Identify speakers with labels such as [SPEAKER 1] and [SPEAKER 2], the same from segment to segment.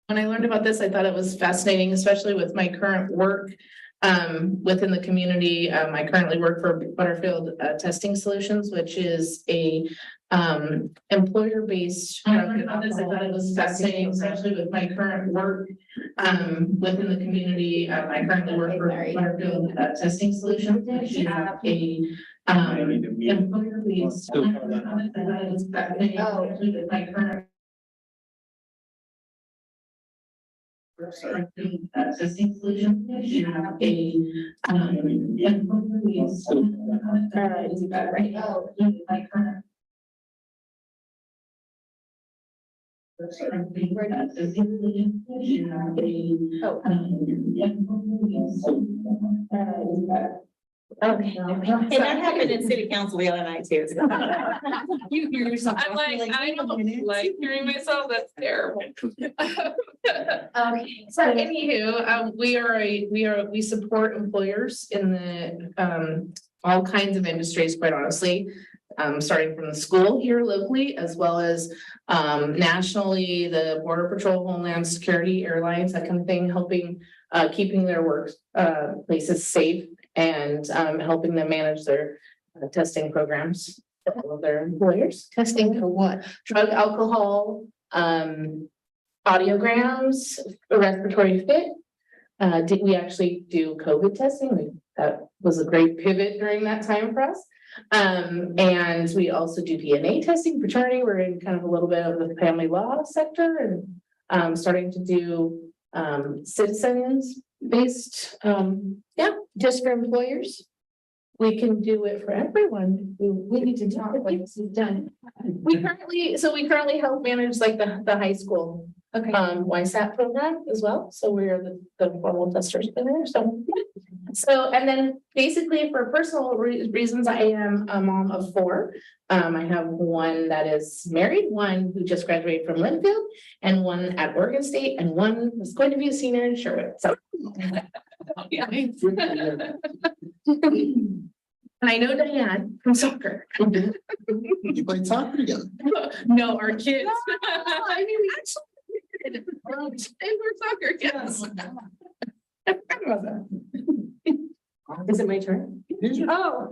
[SPEAKER 1] When I learned about this, I thought it was fascinating, especially with my current work within the community. I currently work for Butterfield Testing Solutions, which is a employer-based. I learned about this, I thought it was fascinating, especially with my current work within the community. I currently work for Butterfield Testing Solutions, which is a employer-based. I thought it was fascinating, especially with my current testing solution. You have a right now, my current.
[SPEAKER 2] Okay, and that happened in city council the other night too. You hear yourself.
[SPEAKER 1] I'm like, I don't like hearing myself, that's terrible.
[SPEAKER 2] Okay.
[SPEAKER 1] So anywho, we support employers in the all kinds of industries, quite honestly. Starting from the school here locally, as well as nationally, the Border Patrol, Homeland Security, airlines, that kind of thing, helping keeping their work places safe and helping them manage their testing programs for all of their employers.
[SPEAKER 2] Testing for what?
[SPEAKER 1] Drug, alcohol, audiograms, respiratory fit. Did we actually do COVID testing? That was a great pivot during that time for us. And we also do DNA testing, fraternity. We're in kind of a little bit of the family law sector and starting to do citizens based,
[SPEAKER 2] Just for employers?
[SPEAKER 1] we can do it for everyone.
[SPEAKER 2] We need to talk when this is done.
[SPEAKER 1] We currently help manage like the high school
[SPEAKER 2] Okay.
[SPEAKER 1] YSAT program as well. So we're the formal testers in there. So and then basically for personal reasons, I am a mom of 4. I have one that is married, one who just graduated from Linfield, and one at Oregon State, and one is going to be a senior in Sherwood. So yeah. And I know Diane from soccer.
[SPEAKER 3] You played soccer together?
[SPEAKER 1] No, our kids. I mean, we actually did. They were soccer kids.
[SPEAKER 2] Is it my turn? Oh,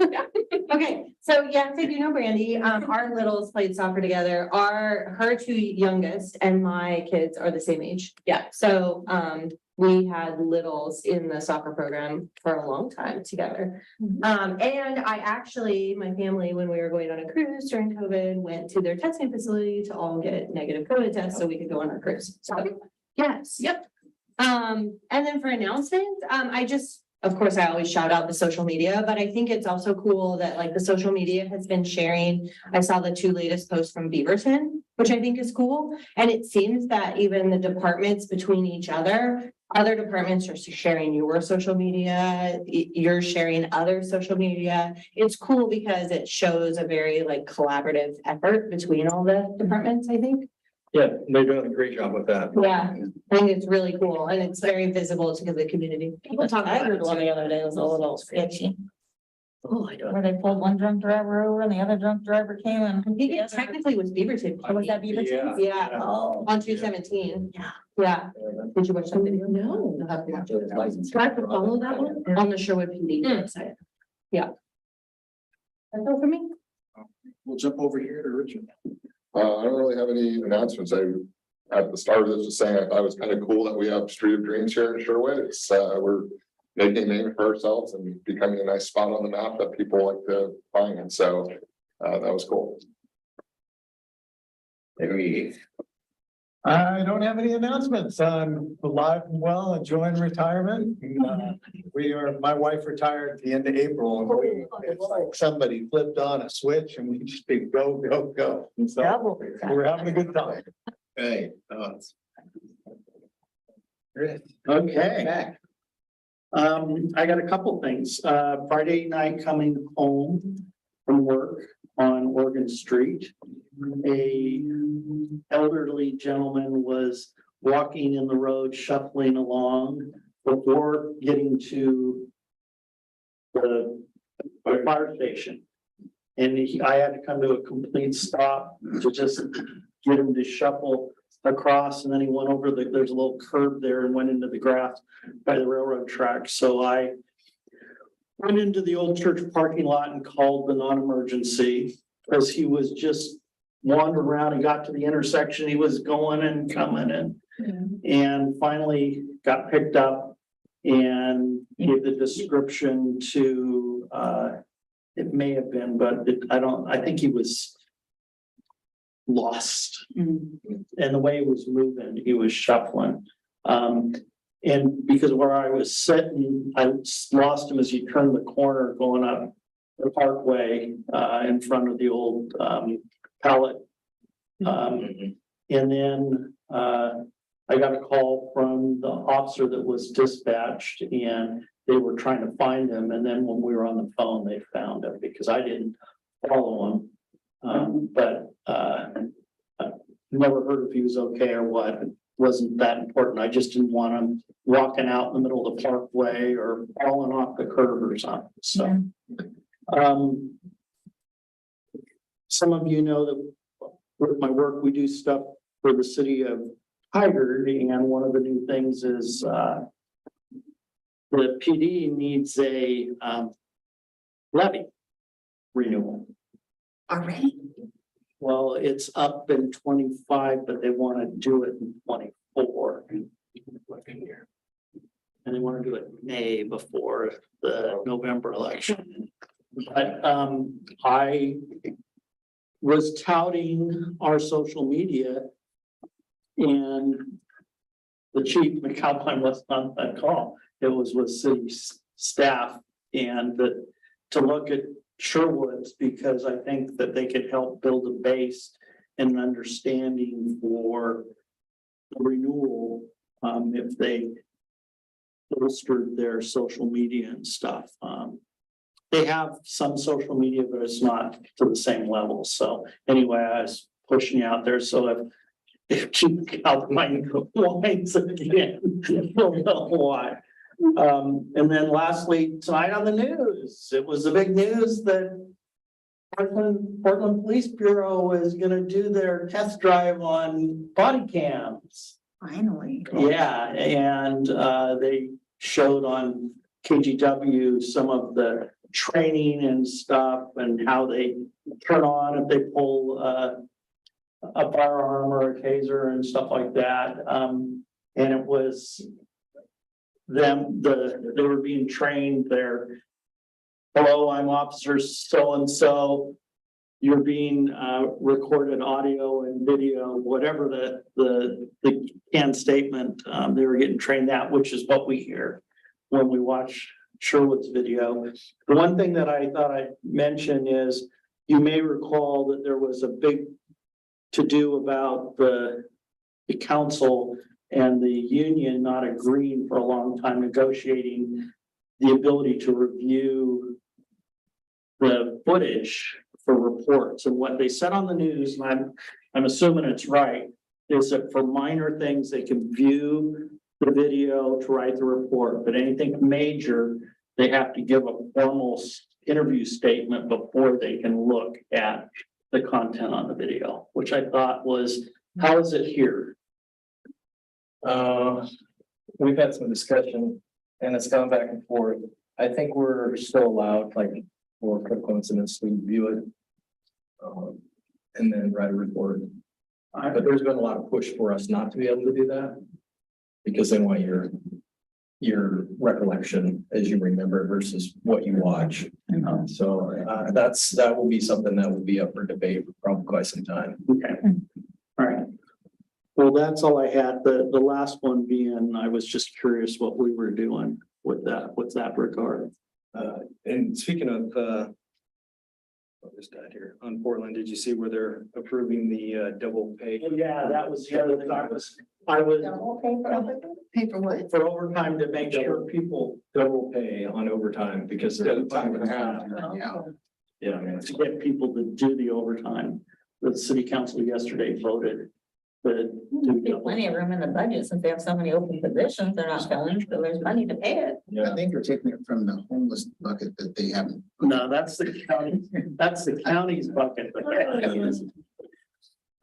[SPEAKER 2] okay. So yes, I do know Brandy. Our littles played soccer together. Her 2 youngest and my kids are the same age.
[SPEAKER 1] Yeah.
[SPEAKER 2] So, we had littles in the soccer program for a long time together. And I actually, my family, when we were going on a cruise during COVID, went to their testing facility to all get negative COVID tests so we could go on our cruise. So, yes.
[SPEAKER 1] Yep.
[SPEAKER 2] And then for announcements, of course, I always shout out the social media, but I think it's also cool that like the social media has been sharing. I saw the 2 latest posts from Beaverton, which I think is cool. And it seems that even the departments between each other departments are sharing your social media, you're sharing other social media. It's cool because it shows a very like collaborative effort between all the departments, I think.
[SPEAKER 4] Yeah, they're doing a great job with that.
[SPEAKER 2] Yeah, I think it's really cool and it's very visible to the community.
[SPEAKER 5] People talk. I heard one the other day, it was a little sketchy.
[SPEAKER 2] Oh, I don't.
[SPEAKER 5] Where they pulled one drunk driver over and the other drunk driver came and.
[SPEAKER 2] I think it technically was Beaverton.
[SPEAKER 5] Oh, was that Beaverton?
[SPEAKER 2] Yeah,
[SPEAKER 5] Oh.
[SPEAKER 2] on 217.
[SPEAKER 5] Yeah.
[SPEAKER 2] Yeah. Did you watch that video?
[SPEAKER 1] No.
[SPEAKER 2] You'll have to watch it.
[SPEAKER 1] Do I have to follow that one?
[SPEAKER 2] On the Sherwood PD website. Yeah. That's all for me.
[SPEAKER 3] We'll jump over here to Richard. I don't really have any announcements. At the start of this, was saying I thought it was kind of cool that we have Street of Dreams here in Sherwood. It's we're making a name for ourselves and becoming a nice spot on the map that people like to find. And so that was cool.
[SPEAKER 4] I don't have any announcements. I'm alive and well, enjoying retirement. My wife retired at the end of April. And it's like somebody flipped on a switch and we just been go, go, go. And so we're having a good time.
[SPEAKER 3] Hey.
[SPEAKER 6] Okay. I got a couple things. Friday night coming home from work on Oregon Street. A elderly gentleman was walking in the road, shuffling along before getting to the fire station. And I had to come to a complete stop to just get him to shuffle across and then he went over there's a little curb there and went into the grass by the railroad track. So I went into the old church parking lot and called the non-emergency because he was just wandering around and got to the intersection. He was going and coming and finally got picked up and gave the description to, it may have been, but I think he was lost. And the way he was moving, he was shuffling. And because where I was sitting, I lost him as he turned the corner going up the parkway, in front of the old, pallet. And then, I got a call from the officer that was dispatched and they were trying to find him. And then when we were on the phone, they found him because I didn't follow him. But I never heard if he was okay or what. It wasn't that important. I just didn't want him walking out in the middle of the parkway or falling off the curb or something. So, some of you know that with my work, we do stuff for the city of Tigard, and one of the new things is the PD needs a levy renewal.
[SPEAKER 5] Already?
[SPEAKER 6] Well, it's up in 25, but they want to do it in 24. And they want to do it May before the November election. But I was touting our social media and the chief McAlpine wasn't on that call. It was with city staff and to look at Sherwood's because I think that they could help build a base and an understanding for the renewal if they bolstered their social media and stuff. They have some social media, but it's not to the same level. So anyway, I was pushing you out there. So if Chief McAlpine whines again, you'll know why. And then lastly, tonight on the news, it was the big news that Portland Police Bureau is gonna do their test drive on body cams.
[SPEAKER 5] Finally.
[SPEAKER 6] Yeah, and they showed on KGW some of the training and stuff and how they turn on if they pull a firearm or a taser and stuff like that. And it was they were being trained there. Hello, I'm officer so-and-so. You're being recorded audio and video, whatever the canned statement, they were getting trained that, which is what we hear when we watch Sherwood's video. The one thing that I thought I'd mention is you may recall that there was a big to-do about the council and the union not agreeing for a long time, negotiating the ability to review the footage for reports. And what they said on the news, and I'm assuming it's right, is that for minor things, they can view the video to write the report, but anything major, they have to give a formal interview statement before they can look at the content on the video, which I thought was, how is it here?
[SPEAKER 7] We've had some discussion and it's gone back and forth. I think we're still allowed, like, for critical incidents to view it. And then write a report. But there's been a lot of push for us not to be able to do that. Because they want your recollection as you remember versus what you watch. So that will be something that will be up for debate for probably quite some time.
[SPEAKER 6] Okay. All right. Well, that's all I had. The last one being, I was just curious what we were doing with that regard.
[SPEAKER 7] And speaking of, what was that here on Portland? Did you see where they're approving the double pay?
[SPEAKER 6] Yeah, that was the other thing. I was
[SPEAKER 5] Pay for what?
[SPEAKER 6] for overtime to make sure people
[SPEAKER 7] Double pay on overtime because they're time and a half. Yeah,
[SPEAKER 6] to get people to do the overtime. The city council yesterday voted to do
[SPEAKER 5] There's plenty of room in the budget since they have so many open positions. They're not filling, so there's money to pay it.
[SPEAKER 7] yeah.
[SPEAKER 8] I think they're taking it from the homeless bucket that they haven't.
[SPEAKER 6] No, that's the county, that's the county's bucket.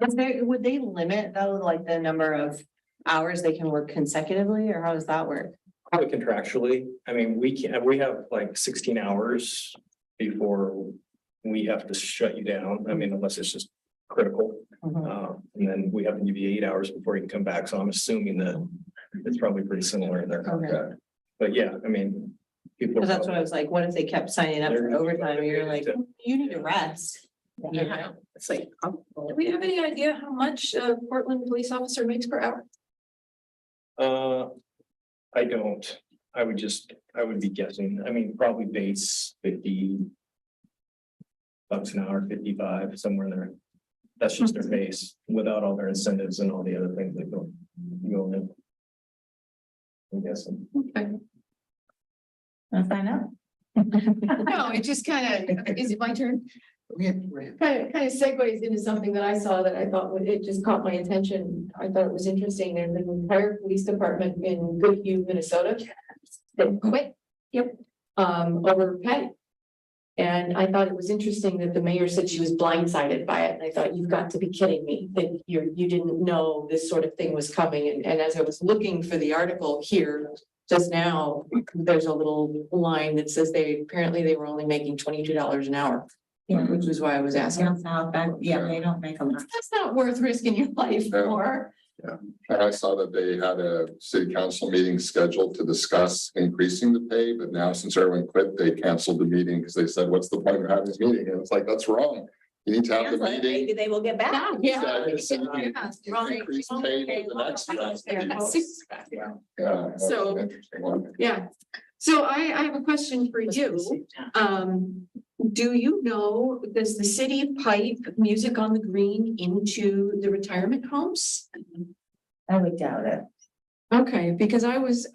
[SPEAKER 2] Would they limit though, like the number of hours they can work consecutively, or how does that work?
[SPEAKER 7] Probably contractually, I mean, we have like 16 hours before we have to shut you down. I mean, unless it's just critical. And then we have to give you 8 hours before you can come back. So I'm assuming that it's probably pretty similar in their contract. But yeah, I mean. People.
[SPEAKER 2] Cause that's what I was like, what if they kept signing up for overtime and you're like, you need to rest?
[SPEAKER 1] Yeah, it's like,
[SPEAKER 9] Do we have any idea how much a Portland police officer makes per hour?
[SPEAKER 7] I don't, I would be guessing, I mean, probably base 50 bucks an hour, 55, somewhere in there. That's just their base, without all their incentives and all the other things that go in. I'm guessing.
[SPEAKER 5] Wanna find out?
[SPEAKER 9] No, it just kind of, is it my turn? Kind of segues into something that I saw that I thought it just caught my attention. I thought it was interesting. There's an entire police department in Goodhue, Minnesota. That quit. Yep. Over pay. And I thought it was interesting that the mayor said she was blindsided by it. And I thought, you've got to be kidding me that you didn't know this sort of thing was coming. And as I was looking for the article here just now, there's a little line that says they were only making $22 an hour.
[SPEAKER 5] Yeah.
[SPEAKER 9] Which is why I was asking.
[SPEAKER 5] Down south, yeah, they don't make a lot.
[SPEAKER 9] That's not worth risking your life
[SPEAKER 3] No.
[SPEAKER 9] for.
[SPEAKER 3] And I saw that they had a city council meeting scheduled to discuss increasing the pay, but now since everyone quit, they canceled the meeting because they said, what's the point of having this meeting? And it's like, that's wrong. You need to have the
[SPEAKER 5] Maybe
[SPEAKER 3] meeting.
[SPEAKER 5] they will get back.
[SPEAKER 9] Yeah.
[SPEAKER 3] Increase pay for the next round. Yeah.
[SPEAKER 9] So-
[SPEAKER 3] Interesting one.
[SPEAKER 9] Yeah, so I have a question for you. Do you know, does the city pipe Music on the Green into the retirement homes?
[SPEAKER 5] I would doubt it.
[SPEAKER 9] Okay, because I was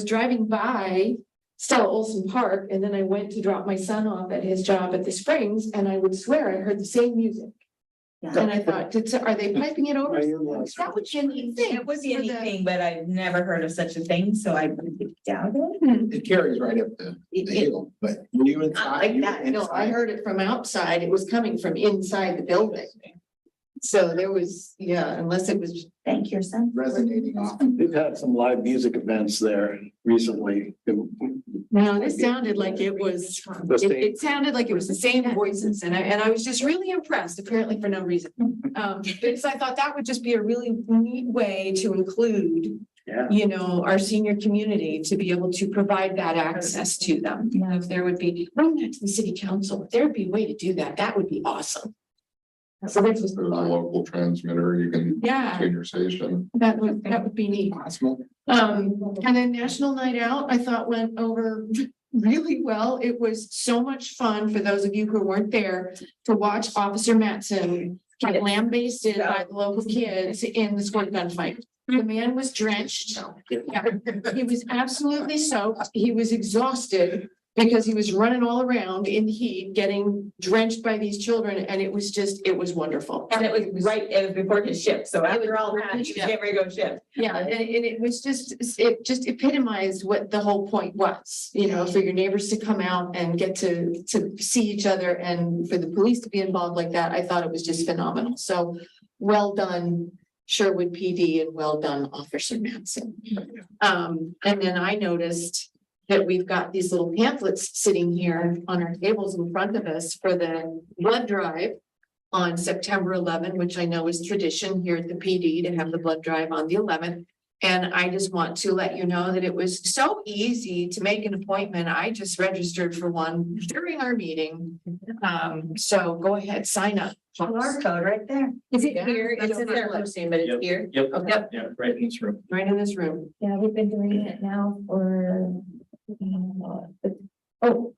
[SPEAKER 9] driving by Stella Olson Park, and then I went to drop my son off at his job at the Springs, and I would swear I heard the same music.
[SPEAKER 5] Yeah.
[SPEAKER 9] And I thought, are they piping it over? That would be a neat thing.
[SPEAKER 5] It would be
[SPEAKER 9] for the-
[SPEAKER 5] anything, but I've never heard of such a thing, so I would doubt it.
[SPEAKER 8] It carries right up the hill, but when you
[SPEAKER 9] Not
[SPEAKER 8] inside.
[SPEAKER 9] like
[SPEAKER 8] you
[SPEAKER 9] that, no, I
[SPEAKER 8] inside.
[SPEAKER 9] heard it from outside, it was coming from inside the building. So there was, yeah, unless it was,
[SPEAKER 5] Thank your son.
[SPEAKER 8] Resonating off.
[SPEAKER 4] We've had some live music events there recently.
[SPEAKER 9] no, this sounded like it was, it sounded like it was the same voices, and I was just really impressed, apparently for no reason. Because I thought that would just be a really neat way to include,
[SPEAKER 4] Yeah.
[SPEAKER 9] you know, our senior community to be able to provide that access to them. You know, if there would be, bring that to the city council, if there'd be a way to do that, that would be awesome. So this was,
[SPEAKER 3] There's a local transmitter, you can
[SPEAKER 9] yeah,
[SPEAKER 3] tune your station.
[SPEAKER 9] that would be neat.
[SPEAKER 8] Possible.
[SPEAKER 9] And then National Night Out, I thought went over really well. It was so much fun for those of you who weren't there to watch Officer Mattson get lambasted by the local kids in the squirt gun fight. The man was drenched. Yeah, he was absolutely soaked. He was exhausted because he was running all around in the heat, getting drenched by these children, and it was wonderful.
[SPEAKER 5] And it was before his shift, so after all that, he was getting ready to go shift.
[SPEAKER 9] Yeah, and it was it just epitomized what the whole point was, you know, for your neighbors to come out and get to see each other, and for the police to be involved like that. I thought it was just phenomenal. So well done, Sherwood PD, and well done, Officer Manson. And then I noticed that we've got these little pamphlets sitting here on our tables in front of us for the blood drive on September 11, which I know is tradition here at the PD to have the blood drive on the 11th. And I just want to let you know that it was so easy to make an appointment. I just registered for one during our meeting. So go ahead, sign up.
[SPEAKER 5] QR code right there.
[SPEAKER 2] Is it
[SPEAKER 9] Yeah,
[SPEAKER 2] here?
[SPEAKER 9] that's
[SPEAKER 2] It's in
[SPEAKER 9] what it
[SPEAKER 2] their
[SPEAKER 9] was.
[SPEAKER 2] posting, but it's
[SPEAKER 7] Yep.
[SPEAKER 2] here.
[SPEAKER 7] Yep,
[SPEAKER 9] Yep,
[SPEAKER 7] yeah, right in this room.
[SPEAKER 9] right in this room.
[SPEAKER 5] Yeah, we've been doing it now for. Oh,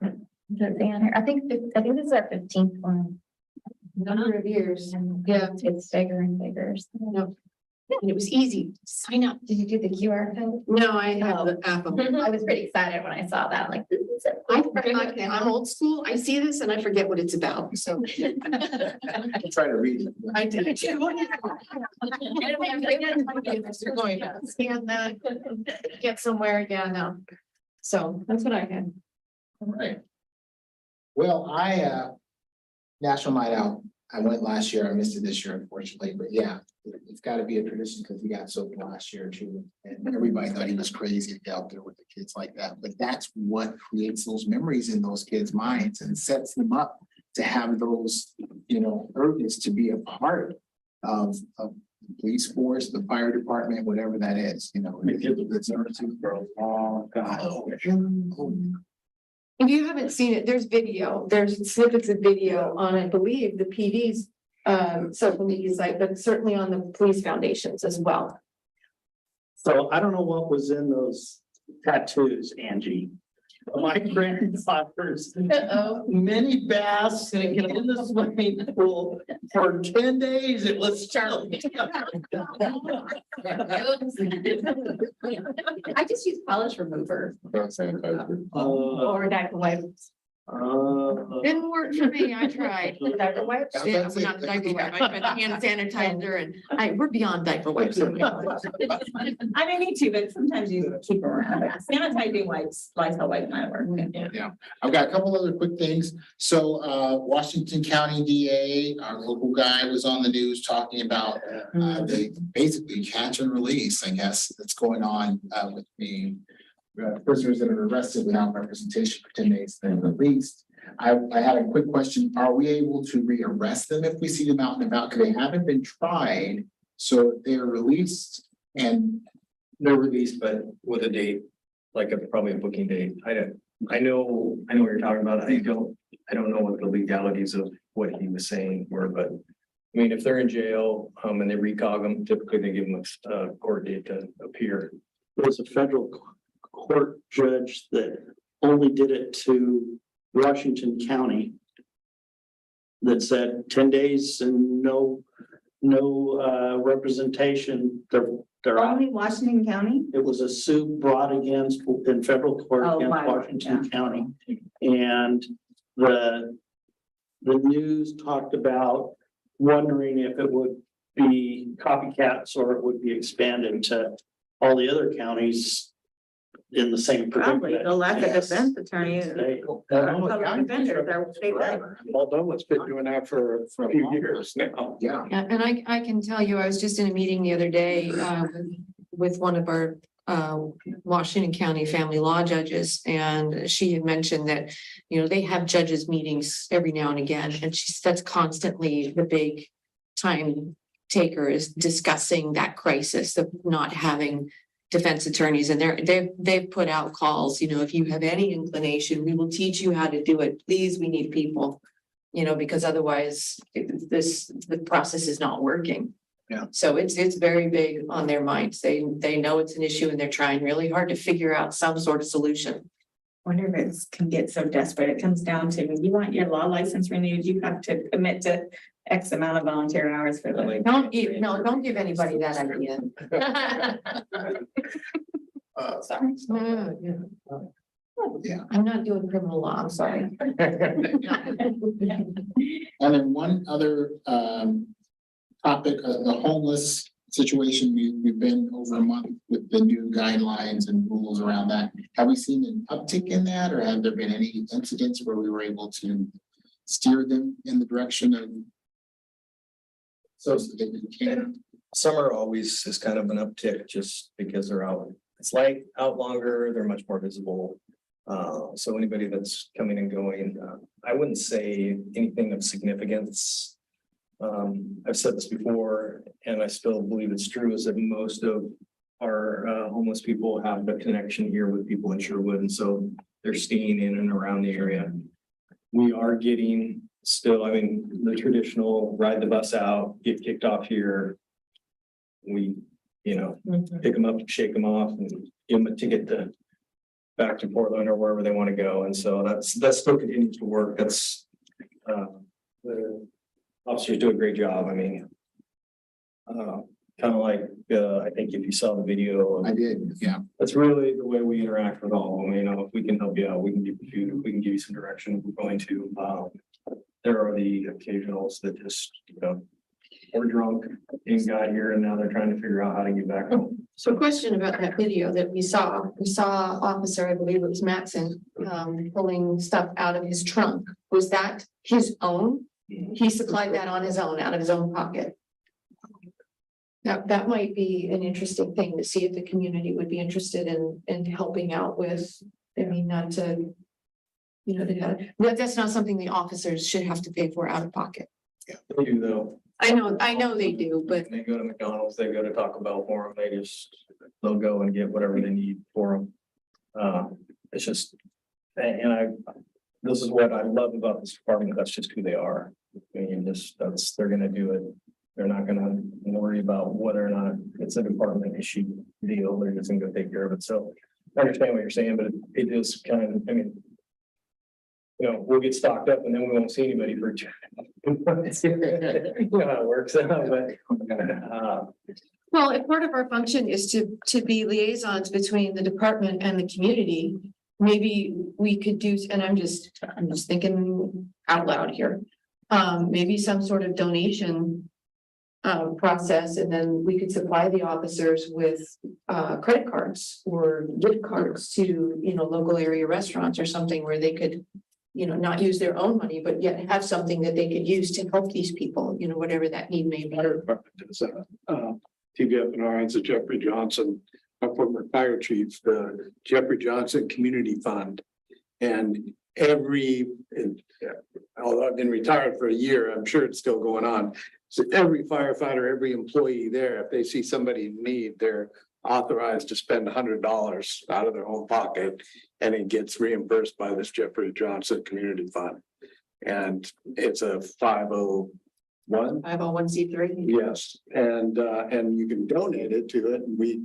[SPEAKER 5] the thing on here, I think this is our 15th one.
[SPEAKER 9] Number of years.
[SPEAKER 5] Yeah, it's bigger and bigger.
[SPEAKER 9] And it was easy. Sign up.
[SPEAKER 5] Did you do the QR code?
[SPEAKER 9] No, I have the app.
[SPEAKER 5] I was pretty excited when I saw that, like, this is it.
[SPEAKER 9] I'm old school. I see this and I forget what it's about. So.
[SPEAKER 8] Try to read it.
[SPEAKER 9] I did. You're going to scan that, get somewhere. Yeah, no. So that's what I had.
[SPEAKER 8] Right. Well, National Night Out I went last year, I missed it this year unfortunately, but yeah, it's gotta be a tradition because he got soaked last year too. And everybody thought he was crazy to get out there with the kids like that, but that's what creates those memories in those kids' minds and sets them up to have those, urges to be a part of the police force, the fire department, whatever that is, It's for a long time.
[SPEAKER 9] If you haven't seen it, there's snippets of video on, I believe, the PD's social media site, but certainly on the police foundations as well.
[SPEAKER 6] So I don't know what was in those tattoos, Angie. My grandfather's mini bass in the swimming pool for 10 days. It was Charlie.
[SPEAKER 9] I just use polish remover
[SPEAKER 3] Sanitizer.
[SPEAKER 9] or diaper wipes. Didn't work for me. I tried. Diaper wipes? Yeah, not the diaper wipe. I tried the hand sanitizer and we're beyond diaper wipes.
[SPEAKER 5] I don't need to, but sometimes you keep them around. Sanitizing wipes, Lysol wipe might work.
[SPEAKER 8] Yeah, I've got a couple other quick things. So, Washington County DA, our local guy, was on the news talking about, the basically catch and release, I guess, that's going on, with the prisoners that are arrested without representation for 10 days, then released. I had a quick question. Are we able to rearrest them if we see them out and about? Because they haven't been tried. So they're released and
[SPEAKER 7] They're released, but with a date, like probably a booking date. I know what you're talking about. I don't know what the legalities of what he was saying were, but I mean, if they're in jail, and they recog them, typically they give them a court date to appear.
[SPEAKER 6] There was a federal court judge that only did it to Washington County that said 10 days and no representation. They're out.
[SPEAKER 5] Only Washington County?
[SPEAKER 6] It was a suit brought against in federal court
[SPEAKER 5] Oh,
[SPEAKER 6] against
[SPEAKER 5] wow,
[SPEAKER 6] Washington
[SPEAKER 5] yeah.
[SPEAKER 6] County. And the news talked about wondering if it would be copycats or it would be expanded to all the other counties in the same
[SPEAKER 5] Probably
[SPEAKER 6] predicament.
[SPEAKER 5] the lack of
[SPEAKER 6] Yes.
[SPEAKER 5] defense attorney.
[SPEAKER 6] They-
[SPEAKER 5] Public defender, they're statewide.
[SPEAKER 4] Aldona's been doing that for a few years now.
[SPEAKER 8] yeah.
[SPEAKER 9] Yeah, and I can tell you, I was just in a meeting the other day with one of our Washington County family law judges, and she had mentioned that, they have judges meetings every now and again, and that's constantly the big time taker is discussing that crisis of not having defense attorneys, and they've put out calls, if you have any inclination, we will teach you how to do it. Please, we need people, because otherwise the process is not working.
[SPEAKER 8] Yeah.
[SPEAKER 9] So it's very big on their minds. They know it's an issue and they're trying really hard to figure out some sort of solution.
[SPEAKER 5] Wonder if it can get so desperate. It comes down to when you want your law license renewed, you have to commit to X amount of volunteer hours for the.
[SPEAKER 9] Don't give anybody that idea.
[SPEAKER 8] Sorry. Yeah.
[SPEAKER 9] I'm not doing criminal law, I'm sorry.
[SPEAKER 8] And then one other topic, the homeless situation, we've been over a month with the new guidelines and rules around that. Have we seen an uptick in that, or have there been any incidents where we were able to steer them in the direction of so that they can?
[SPEAKER 7] Summer always is kind of an uptick just because they're out. It's light out longer, they're much more visible. So anybody that's coming and going, I wouldn't say anything of significance. I've said this before, and I still believe it's true, is that most of our homeless people have a connection here with people in Sherwood, and so they're staying in and around the area. We are getting still, the traditional ride the bus out, get kicked off here. We, pick them up, shake them off, and give them a ticket to back to Portland or wherever they want to go. And so that still continues to work. That's the officers do a great job. Kind of like, I think if you saw the video,
[SPEAKER 8] I did, yeah.
[SPEAKER 7] that's really the way we interact with all of them. If we can help you out, we can give you food, if we can give you some direction, we're going to. There are the occasionals that just, we're drunk and got here and now they're trying to figure out how to get back home.
[SPEAKER 9] So a question about that video that we saw officer, I believe it was Matson, pulling stuff out of his trunk. Was that his own He supplied that on his own, out of his own pocket. Now, that might be an interesting thing to see if the community would be interested in helping out with, I mean, not to. You know, that's not something the officers should have to pay for out of pocket.
[SPEAKER 7] They do though.
[SPEAKER 9] I know they do, but
[SPEAKER 7] They go to McDonald's, they go to Taco Bell for them, they'll go and get whatever they need for them. It's just, this is what I love about this department, that's just who they are. I mean, they're gonna do it. They're not gonna worry about whether or not it's a department issue deal, they're just gonna go take care of it, so. I understand what you're saying, but it is kind of, I mean. You know, we'll get stocked up and then we won't see anybody for. You know how it works, but.
[SPEAKER 9] well, if part of our function is to be liaisons between the department and the community. Maybe we could do, and I'm just thinking out loud here. Maybe some sort of donation. Process, and then we could supply the officers with credit cards or gift cards to, you know, local area restaurants or something where they could. You know, not use their own money, but yet have something that they could use to help these people, you know, whatever that need may be.
[SPEAKER 10] TVFNR, it's a Jeffrey Johnson, a former fire chief, the Jeffrey Johnson Community Fund. And although I've been retired for a year, I'm sure it's still going on. So every firefighter, every employee there, if they see somebody in need, they're authorized to spend $100 out of their own pocket, and it gets reimbursed by this Jeffrey Johnson Community Fund. And it's a 501.
[SPEAKER 9] 501c3.
[SPEAKER 10] Yes, and you can donate it to it. And we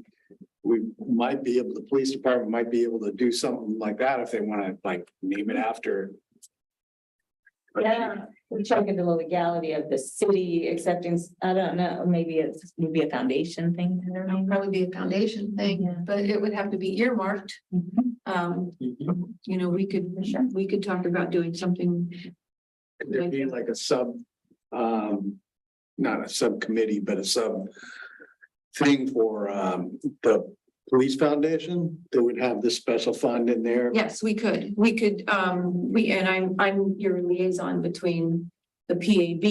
[SPEAKER 10] might be able, the police department might be able to do something like that if they want to like name it after.
[SPEAKER 5] Yeah, we check into the legality of the city acceptance. I don't know, maybe a foundation thing. I don't
[SPEAKER 9] It'll
[SPEAKER 5] know.
[SPEAKER 9] probably be a foundation
[SPEAKER 5] Yeah.
[SPEAKER 9] thing, but it would have to be earmarked. You know, we could talk about doing something.
[SPEAKER 10] There'd be like a not a subcommittee, but a sub thing for the police foundation that would have this special fund in there.
[SPEAKER 9] Yes, we could, and I'm your liaison between the PAB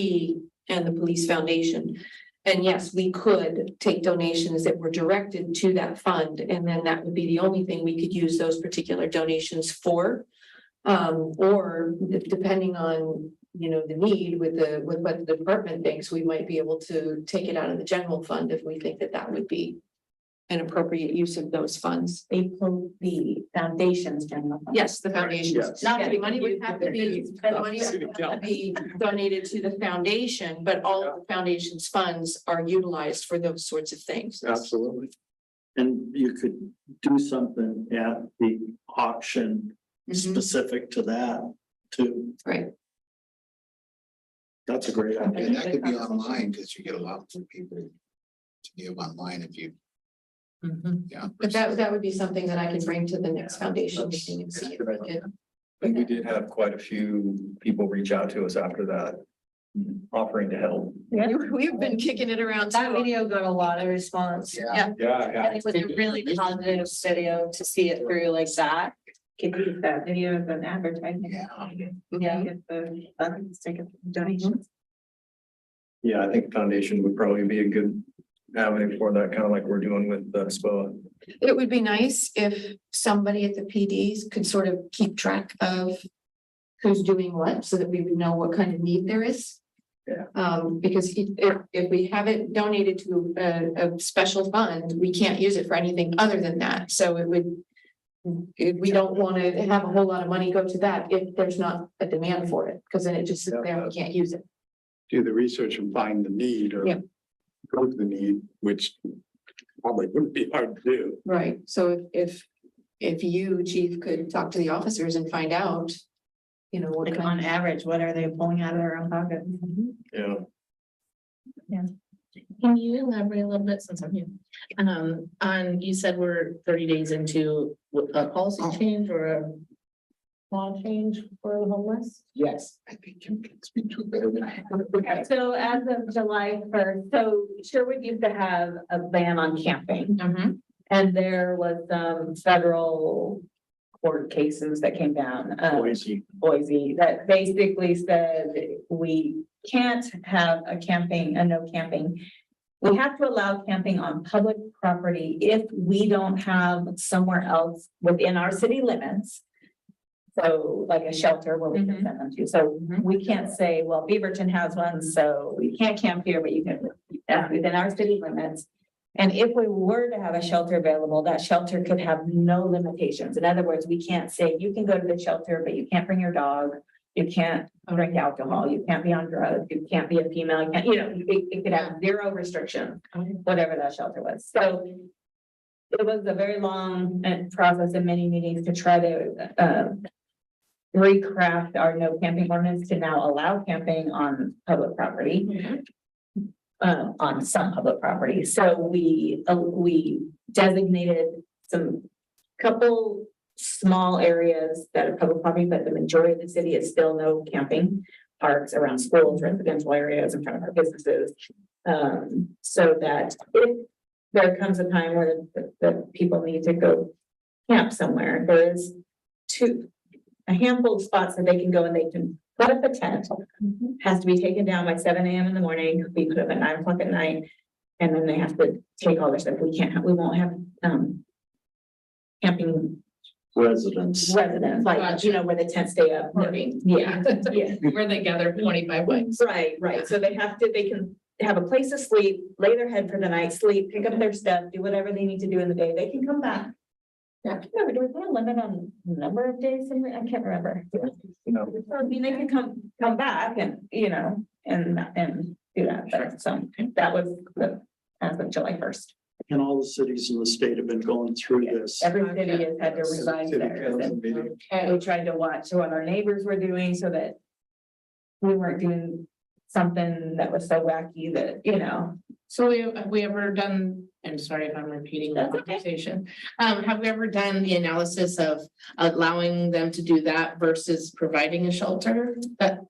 [SPEAKER 9] and the police foundation. And yes, we could take donations that were directed to that fund, and then that would be the only thing we could use those particular donations for. Or depending on, you know, the need with what the department thinks, we might be able to take it out of the general fund if we think that that would be an appropriate use of those funds.
[SPEAKER 5] The foundation's general. fund.
[SPEAKER 9] Yes, the foundations.
[SPEAKER 10] Yes.
[SPEAKER 9] Not the money would have to be, the money would have to be donated to the foundation, but all of the foundation's funds are utilized for those sorts of things.
[SPEAKER 10] Absolutely.
[SPEAKER 6] And you could do something at the auction
[SPEAKER 9] Mhm.
[SPEAKER 6] specific to that too.
[SPEAKER 9] Right.
[SPEAKER 6] That's a great idea.
[SPEAKER 8] And that could be online, because you get a lot more people to give online if you, yeah.
[SPEAKER 9] But that would be something that I can bring to the next foundation meeting and see if we can.
[SPEAKER 7] And we did have quite a few people reach out to us after that, offering to help.
[SPEAKER 9] We've been kicking it around.
[SPEAKER 2] That
[SPEAKER 9] too.
[SPEAKER 2] video got a lot of response.
[SPEAKER 8] Yeah.
[SPEAKER 2] And it was a really positive video to see it through like that.
[SPEAKER 5] Could use that video as an advertisement.
[SPEAKER 8] Yeah.
[SPEAKER 2] Yeah.
[SPEAKER 5] Get the funds, take a donation.
[SPEAKER 7] Yeah, I think foundation would probably be a good avenue for that, kind of like we're doing with the SPOA.
[SPEAKER 9] It would be nice if somebody at the PDs could sort of keep track of who's doing what, so that we would know what kind of need there is.
[SPEAKER 7] Yeah.
[SPEAKER 9] Because if we have it donated to a special fund, we can't use it for anything other than that, so it would. We don't want to have a whole lot of money go to that if there's not a demand for it, because then it just sits there and we can't use it.
[SPEAKER 10] Do the research and find the need or
[SPEAKER 9] Yeah.
[SPEAKER 10] prove the need, which probably wouldn't be hard to do.
[SPEAKER 9] Right, so if you, chief, could talk to the officers and find out. You know, what
[SPEAKER 5] Like
[SPEAKER 9] kind
[SPEAKER 5] on
[SPEAKER 9] of.
[SPEAKER 5] average, what are they pulling out of their own pocket?
[SPEAKER 7] Yeah.
[SPEAKER 1] Can you elaborate a little bit since I'm here? You said we're 30 days into a policy change or a law change for the homeless?
[SPEAKER 8] Yes, I think you can speak to it better than I.
[SPEAKER 5] Okay, so as of July 1st, so Sherwood used to have a ban on camping. And there was federal court cases that came down.
[SPEAKER 6] Boise.
[SPEAKER 5] Boise, that basically said we can't have a no camping. We have to allow camping on public property if we don't have somewhere else within our city limits. So like a shelter where we can send them to. So we can't say, well, Beaverton has one, so we can't camp here, but you can, within our city limits. And if we were to have a shelter available, that shelter could have no limitations. In other words, we can't say you can go to the shelter, but you can't bring your dog. You can't drink alcohol. You can't be on drugs. You can't be a female. You can't, it could have zero restriction, whatever that shelter was. So it was a very long process and many meetings to try to recraft our no camping ordinance to now allow camping on public property. On some public property. So we designated couple small areas that are public property, but the majority of the city is still no camping. Parks around schools, residential areas, in front of our businesses. So that if there comes a time where the people need to go camp somewhere, there is a handful of spots that they can go and they can put up a tent. Has to be taken down by 7 a.m. in the morning, be put up at 9 o'clock at night. And then they have to take all their stuff. We won't have camping
[SPEAKER 6] Residents.
[SPEAKER 5] like,
[SPEAKER 1] Gotcha.
[SPEAKER 5] where the tents stay up.
[SPEAKER 1] Living.
[SPEAKER 5] Yeah, yeah.
[SPEAKER 1] Where they gather 25 bikes.
[SPEAKER 5] Right. So they can have a place to sleep, lay their head for the night, sleep, pick up their stuff, do whatever they need to do in the day. They can come back. Yeah, I can't remember, do we put a limit on number of days? I can't remember. I mean, they can come back and, and do that. But so that was as of July 1st.
[SPEAKER 6] And all the cities in the state have been going through this.
[SPEAKER 5] Every city has had to revise
[SPEAKER 4] City
[SPEAKER 5] theirs.
[SPEAKER 4] council
[SPEAKER 5] And
[SPEAKER 4] meeting.
[SPEAKER 5] we tried to watch what our neighbors were doing so that we weren't doing something that was so wacky that,
[SPEAKER 1] So have we ever done, I'm sorry if I'm repeating the
[SPEAKER 5] That's okay.
[SPEAKER 1] conversation. Have we ever done the analysis of allowing them to do that versus providing a shelter that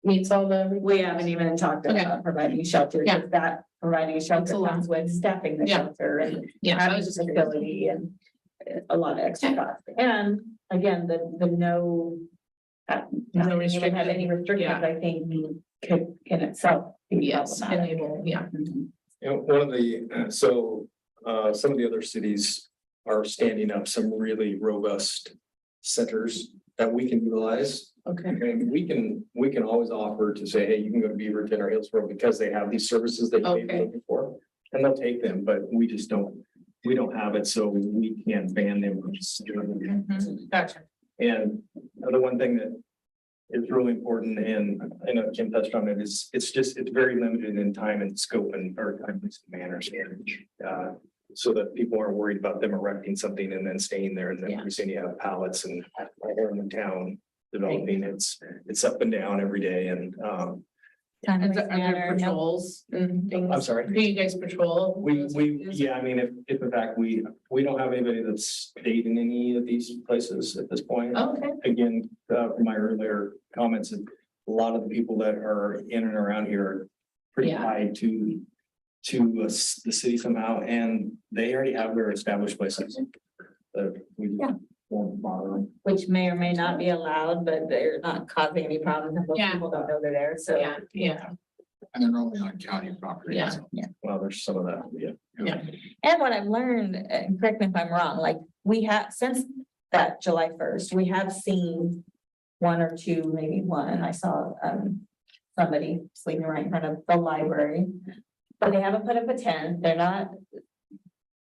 [SPEAKER 1] meets all the?
[SPEAKER 5] we haven't even talked
[SPEAKER 1] Okay.
[SPEAKER 5] about providing shelter.
[SPEAKER 1] Yeah.
[SPEAKER 5] Because that providing a
[SPEAKER 1] That's
[SPEAKER 5] shelter
[SPEAKER 1] a lot.
[SPEAKER 5] comes with staffing the
[SPEAKER 1] Yeah.
[SPEAKER 5] shelter and
[SPEAKER 1] Yeah, I
[SPEAKER 5] having
[SPEAKER 1] was just
[SPEAKER 5] facility and a lot of extra cost. And again, the no.
[SPEAKER 1] No
[SPEAKER 5] restriction, have any restrictions,
[SPEAKER 1] Yeah.
[SPEAKER 5] I think could in itself. be
[SPEAKER 1] Yes,
[SPEAKER 5] problematic.
[SPEAKER 1] enable, yeah.
[SPEAKER 5] Mhm.
[SPEAKER 7] One of the, some of the other cities are standing up some really robust centers that we can utilize.
[SPEAKER 1] Okay.
[SPEAKER 7] And we can always offer to say, hey, you can go to Beaverton or Hillsborough because they have these services that you may be
[SPEAKER 1] Okay.
[SPEAKER 7] looking for. And they'll take them, but we don't have it, so we can't ban them from doing it.
[SPEAKER 1] Mhm. Gotcha.
[SPEAKER 7] And the one thing that is really important, and I know Jim touched on it, is it's very limited in time and scope or at least manner standards. So that people aren't worried about them erecting something and then staying there, and then
[SPEAKER 1] Yeah.
[SPEAKER 7] pretty soon you have pallets and in the town developing, it's up and down every day and,
[SPEAKER 1] Are there patrols and things?
[SPEAKER 7] I'm sorry.
[SPEAKER 1] Do you guys patrol?
[SPEAKER 7] Yeah, I mean, if in fact, we don't have anybody that's stayed in any of these places at this point.
[SPEAKER 1] Okay,
[SPEAKER 7] Again, from my earlier comments, a lot of the people that are in and around here are pretty
[SPEAKER 1] Yeah.
[SPEAKER 7] tied to the city somehow, and they already have their established places. We
[SPEAKER 5] Yeah.
[SPEAKER 7] won't bother them.
[SPEAKER 5] Which may or may not be allowed, but they're not causing any problems. Most
[SPEAKER 1] Yeah.
[SPEAKER 5] people don't know they're there, so.
[SPEAKER 1] yeah.
[SPEAKER 8] And they're only on county property.
[SPEAKER 1] Yeah.
[SPEAKER 8] so.
[SPEAKER 7] Well, there's some of that, yeah.
[SPEAKER 5] And what I've learned, and correct me if I'm wrong, like we have, since that July 1st, we have seen one or two, maybe one, I saw somebody sleeping right in front of the library. But they haven't put up a tent, they're not.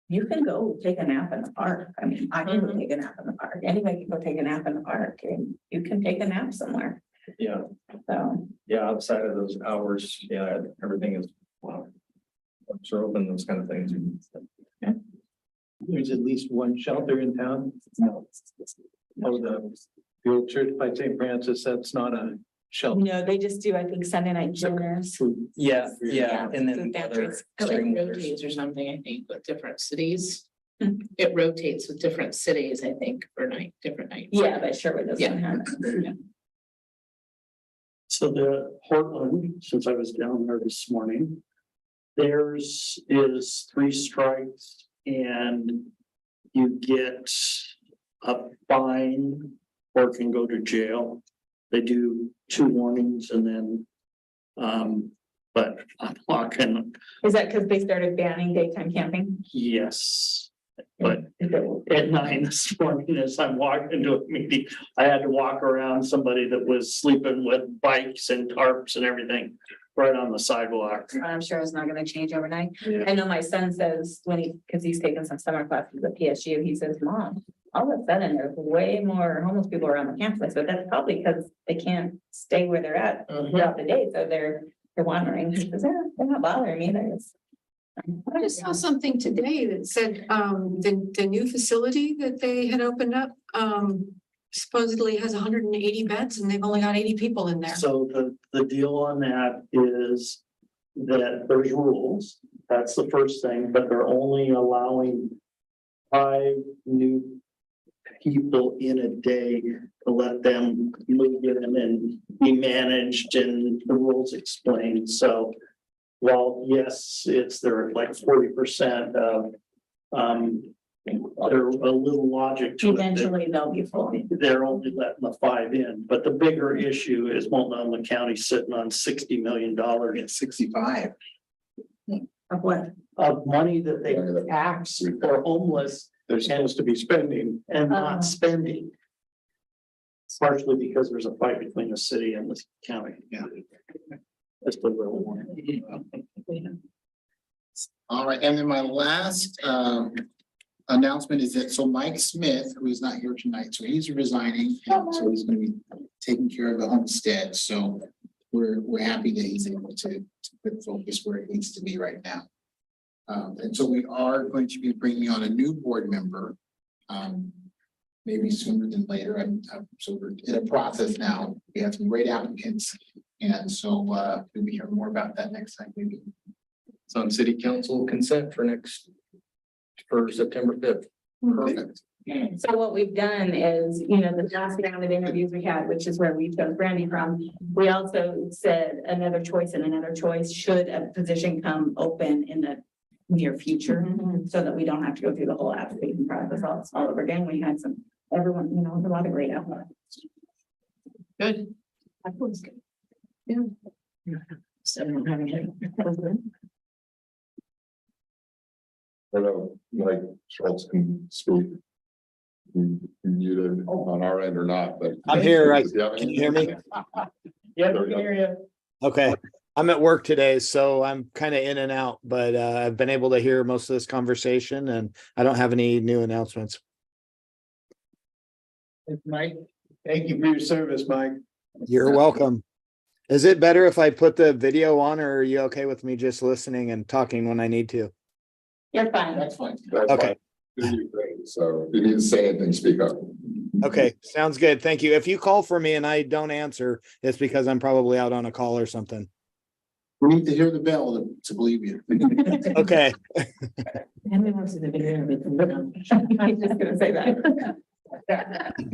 [SPEAKER 5] You can go take a nap in the park. I mean, I can go take a nap in the park. Anybody can go take a nap in the park and you can take a nap somewhere.
[SPEAKER 7] Yeah,
[SPEAKER 5] So,
[SPEAKER 7] yeah, outside of those hours, yeah, everything is, wow. Are open, those kind of things.
[SPEAKER 4] There's at least one shelter in town.
[SPEAKER 7] No.
[SPEAKER 4] Oh, the old church by St. Francis, that's not a shelter.
[SPEAKER 5] no, they just do, I think, Sunday night dinners.
[SPEAKER 7] Yeah,
[SPEAKER 5] Yeah,
[SPEAKER 7] and then
[SPEAKER 5] food pantries.
[SPEAKER 1] It like
[SPEAKER 7] string-
[SPEAKER 1] rotates or something, I think, with different cities.
[SPEAKER 5] Mhm.
[SPEAKER 1] It rotates with different cities, I think, for different nights.
[SPEAKER 5] Yeah, but Sherwood doesn't have it.
[SPEAKER 6] So the Portland, since I was down there this morning, theirs is 3 strikes and you get a fine or can go to jail. They do 2 warnings and then, but I'm walking,
[SPEAKER 5] Is that because they started banning daytime camping?
[SPEAKER 6] yes. But at 9 this morning, as I'm walking into a meeting, I had to walk around somebody that was sleeping with bikes and tarps and everything right on the sidewalk.
[SPEAKER 2] I'm sure it's not gonna change overnight.
[SPEAKER 6] Yeah.
[SPEAKER 2] I know my son says when because he's taken some summer classes at PSU, he says, Mom, all of a sudden there's way more homeless people around the campus, but that's probably because they can't stay where they're at throughout the day, so they're wandering. He says, they're not bothering me, they're just.
[SPEAKER 9] I just saw something today that said, the new facility that they had opened up, supposedly has 180 beds and they've only got 80 people in there.
[SPEAKER 6] So the deal on that is that there's rules. That's the first thing, but they're only allowing 5 new people in a day to let them move in and be managed and the rules explained. So while yes, they're like 40% of, there's a little logic to it.
[SPEAKER 5] Eventually they'll be full.
[SPEAKER 6] They're only letting the 5 in, but the bigger issue is Multnomah County sitting on $60 million
[SPEAKER 8] 65.
[SPEAKER 5] Of what?
[SPEAKER 6] of money that they tax for homeless
[SPEAKER 10] They're supposed to be spending.
[SPEAKER 6] and not spending. Partially because there's a fight between the city and the county.
[SPEAKER 8] Yeah.
[SPEAKER 6] That's the real one.
[SPEAKER 8] All right, and then my last announcement is that, so Mike Smith, who is not here tonight, so he's resigning, so he's gonna be taking care of the homestead, so we're happy that he's able to put focus where it needs to be right now. And so we are going to be bringing on a new board member, maybe sooner than later, so we're in a process now, we have some great applicants, and so we'll be hearing more about that next time, maybe.
[SPEAKER 7] It's on city council consent for September 5th.
[SPEAKER 8] Perfect.
[SPEAKER 2] So what we've done is, the last round of interviews we had, which is where we chose Brandy from, we also said another choice and another choice should a position come open in the near future, so that we don't have to go through the whole application process all over again. We had everyone, a lot of great applicants.
[SPEAKER 9] Good.
[SPEAKER 2] That was good. Yeah. So I'm having it.
[SPEAKER 3] I don't know, like Schultz can speak. You muted on our end or not, but.
[SPEAKER 11] I'm here.
[SPEAKER 3] If you have
[SPEAKER 11] Can you hear me?
[SPEAKER 6] Yeah,
[SPEAKER 3] There we go.
[SPEAKER 6] hear you.
[SPEAKER 11] Okay, I'm at work today, so I'm kind of in and out, but I've been able to hear most of this conversation and I don't have any new announcements.
[SPEAKER 4] Mike, thank you for your service, Mike.
[SPEAKER 11] You're welcome. Is it better if I put the video on, or are you okay with me just listening and talking when I need to?
[SPEAKER 2] You're fine.
[SPEAKER 8] That's fine.
[SPEAKER 3] That's
[SPEAKER 11] Okay.
[SPEAKER 3] fine. So if you need to say anything, speak up.
[SPEAKER 11] Okay, sounds good. Thank you. If you call for me and I don't answer, it's because I'm probably out on a call or something.
[SPEAKER 8] We need to hear the bell to believe you.
[SPEAKER 11] Okay.
[SPEAKER 2] And we went to the video. I'm just gonna say that.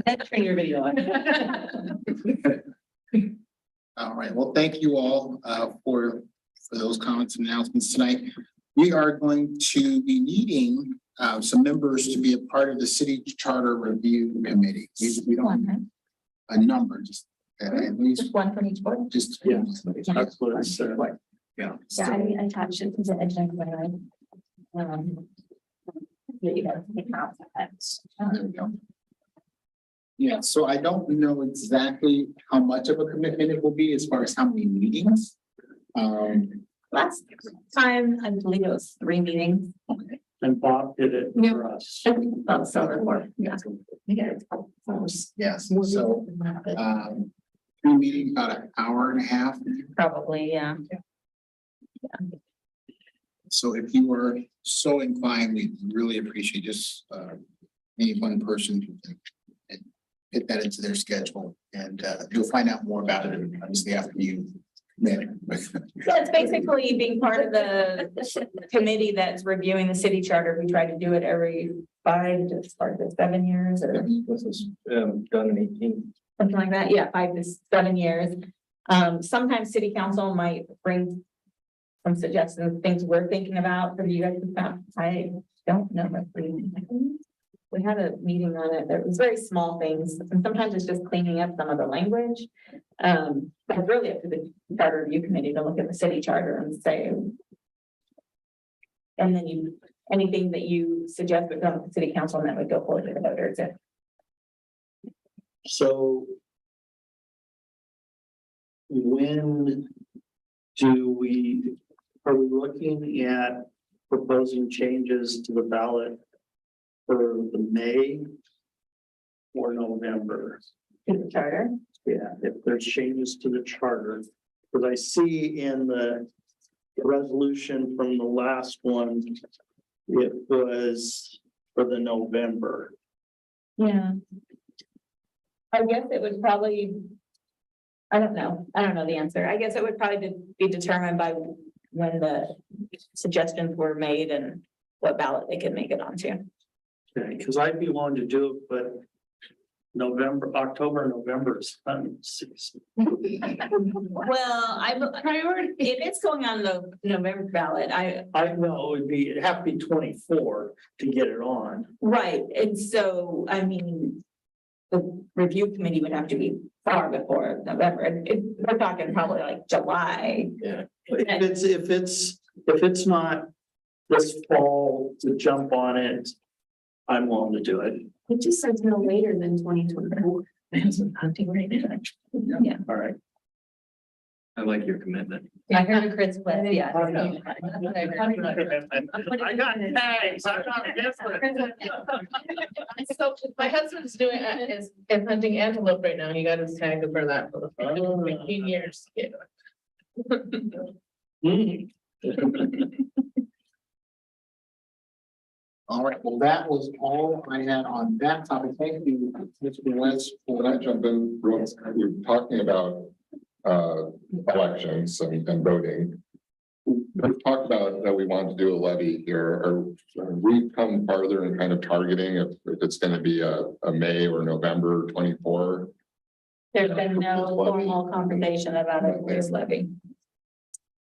[SPEAKER 2] Let's turn your video on.
[SPEAKER 8] All right, well, thank you all for those comments and announcements tonight. We are going to be needing some members to be a part of the city charter review committee. We don't have a number, just at least
[SPEAKER 2] Just one from each board.
[SPEAKER 8] just.
[SPEAKER 6] Yeah. That's what it's,
[SPEAKER 8] Yeah.
[SPEAKER 2] Yeah, I attached it to the agenda. There you go.
[SPEAKER 8] There we go. Yeah, so I don't know exactly how much of a commitment it will be as far as how many meetings.
[SPEAKER 2] Last time, I believe it was 3 meetings.
[SPEAKER 6] and Bob did it for us.
[SPEAKER 2] Oh, so or more, yeah.
[SPEAKER 8] Yes, so 3 meetings, about an hour and a half.
[SPEAKER 2] Probably, yeah.
[SPEAKER 8] So if you were so inclined, we really appreciate just any one person who can fit that into their schedule, and you'll find out more about it obviously after you met.
[SPEAKER 2] Yeah, it's basically being part of the committee that's reviewing the city charter. We try to do it every 5 to 7 years or
[SPEAKER 7] This was done in 18.
[SPEAKER 2] something like that. Yeah, 5 to 7 years. Sometimes city council might bring some suggestions, things we're thinking about for you guys. I don't know if we
[SPEAKER 5] had a meeting on it. There was very small things, and sometimes it's just cleaning up some of the language. But it's really up to the charter review committee to look at the city charter and say. And then anything that you suggest would go to the city council and that would go forward to the voters.
[SPEAKER 6] So. When are we looking at proposing changes to the ballot for the May or November?
[SPEAKER 5] To the charter.
[SPEAKER 6] Yeah, if there's changes to the charter, because I see in the resolution from the last one, it was for the November.
[SPEAKER 5] Yeah. I guess it would probably. I don't know the answer. I guess it would probably be determined by when the suggestions were made and what ballot they could make it onto.
[SPEAKER 6] Okay, because I'd be willing to do it, but October, November is fun season.
[SPEAKER 5] Well, priority, if it's going on the November ballot,
[SPEAKER 6] I know it'd have to be 24 to get it on.
[SPEAKER 5] right, and so, I mean. The review committee would have to be far before November, we're talking probably like July.
[SPEAKER 7] Yeah.
[SPEAKER 6] If it's not this fall to jump on it, I'm willing to do it.
[SPEAKER 9] It just says no later than 2024. That's hunting right now.
[SPEAKER 5] Yeah.
[SPEAKER 6] All right.
[SPEAKER 7] I like your commitment.
[SPEAKER 5] I heard Chris West, yeah.
[SPEAKER 6] I got tags. I'm not different.
[SPEAKER 1] So my husband's doing is hunting antelope right now. He got his tag for that for 15 years.
[SPEAKER 8] All right, well, that was all I had on that topic. Thank you, Mr. West.
[SPEAKER 3] When I jump in, we're talking about elections and voting. We've talked about that we want to do a levy here, or we've come farther in kind of targeting if it's going to be a May or November 24.
[SPEAKER 5] There's been no formal conversation about this levy.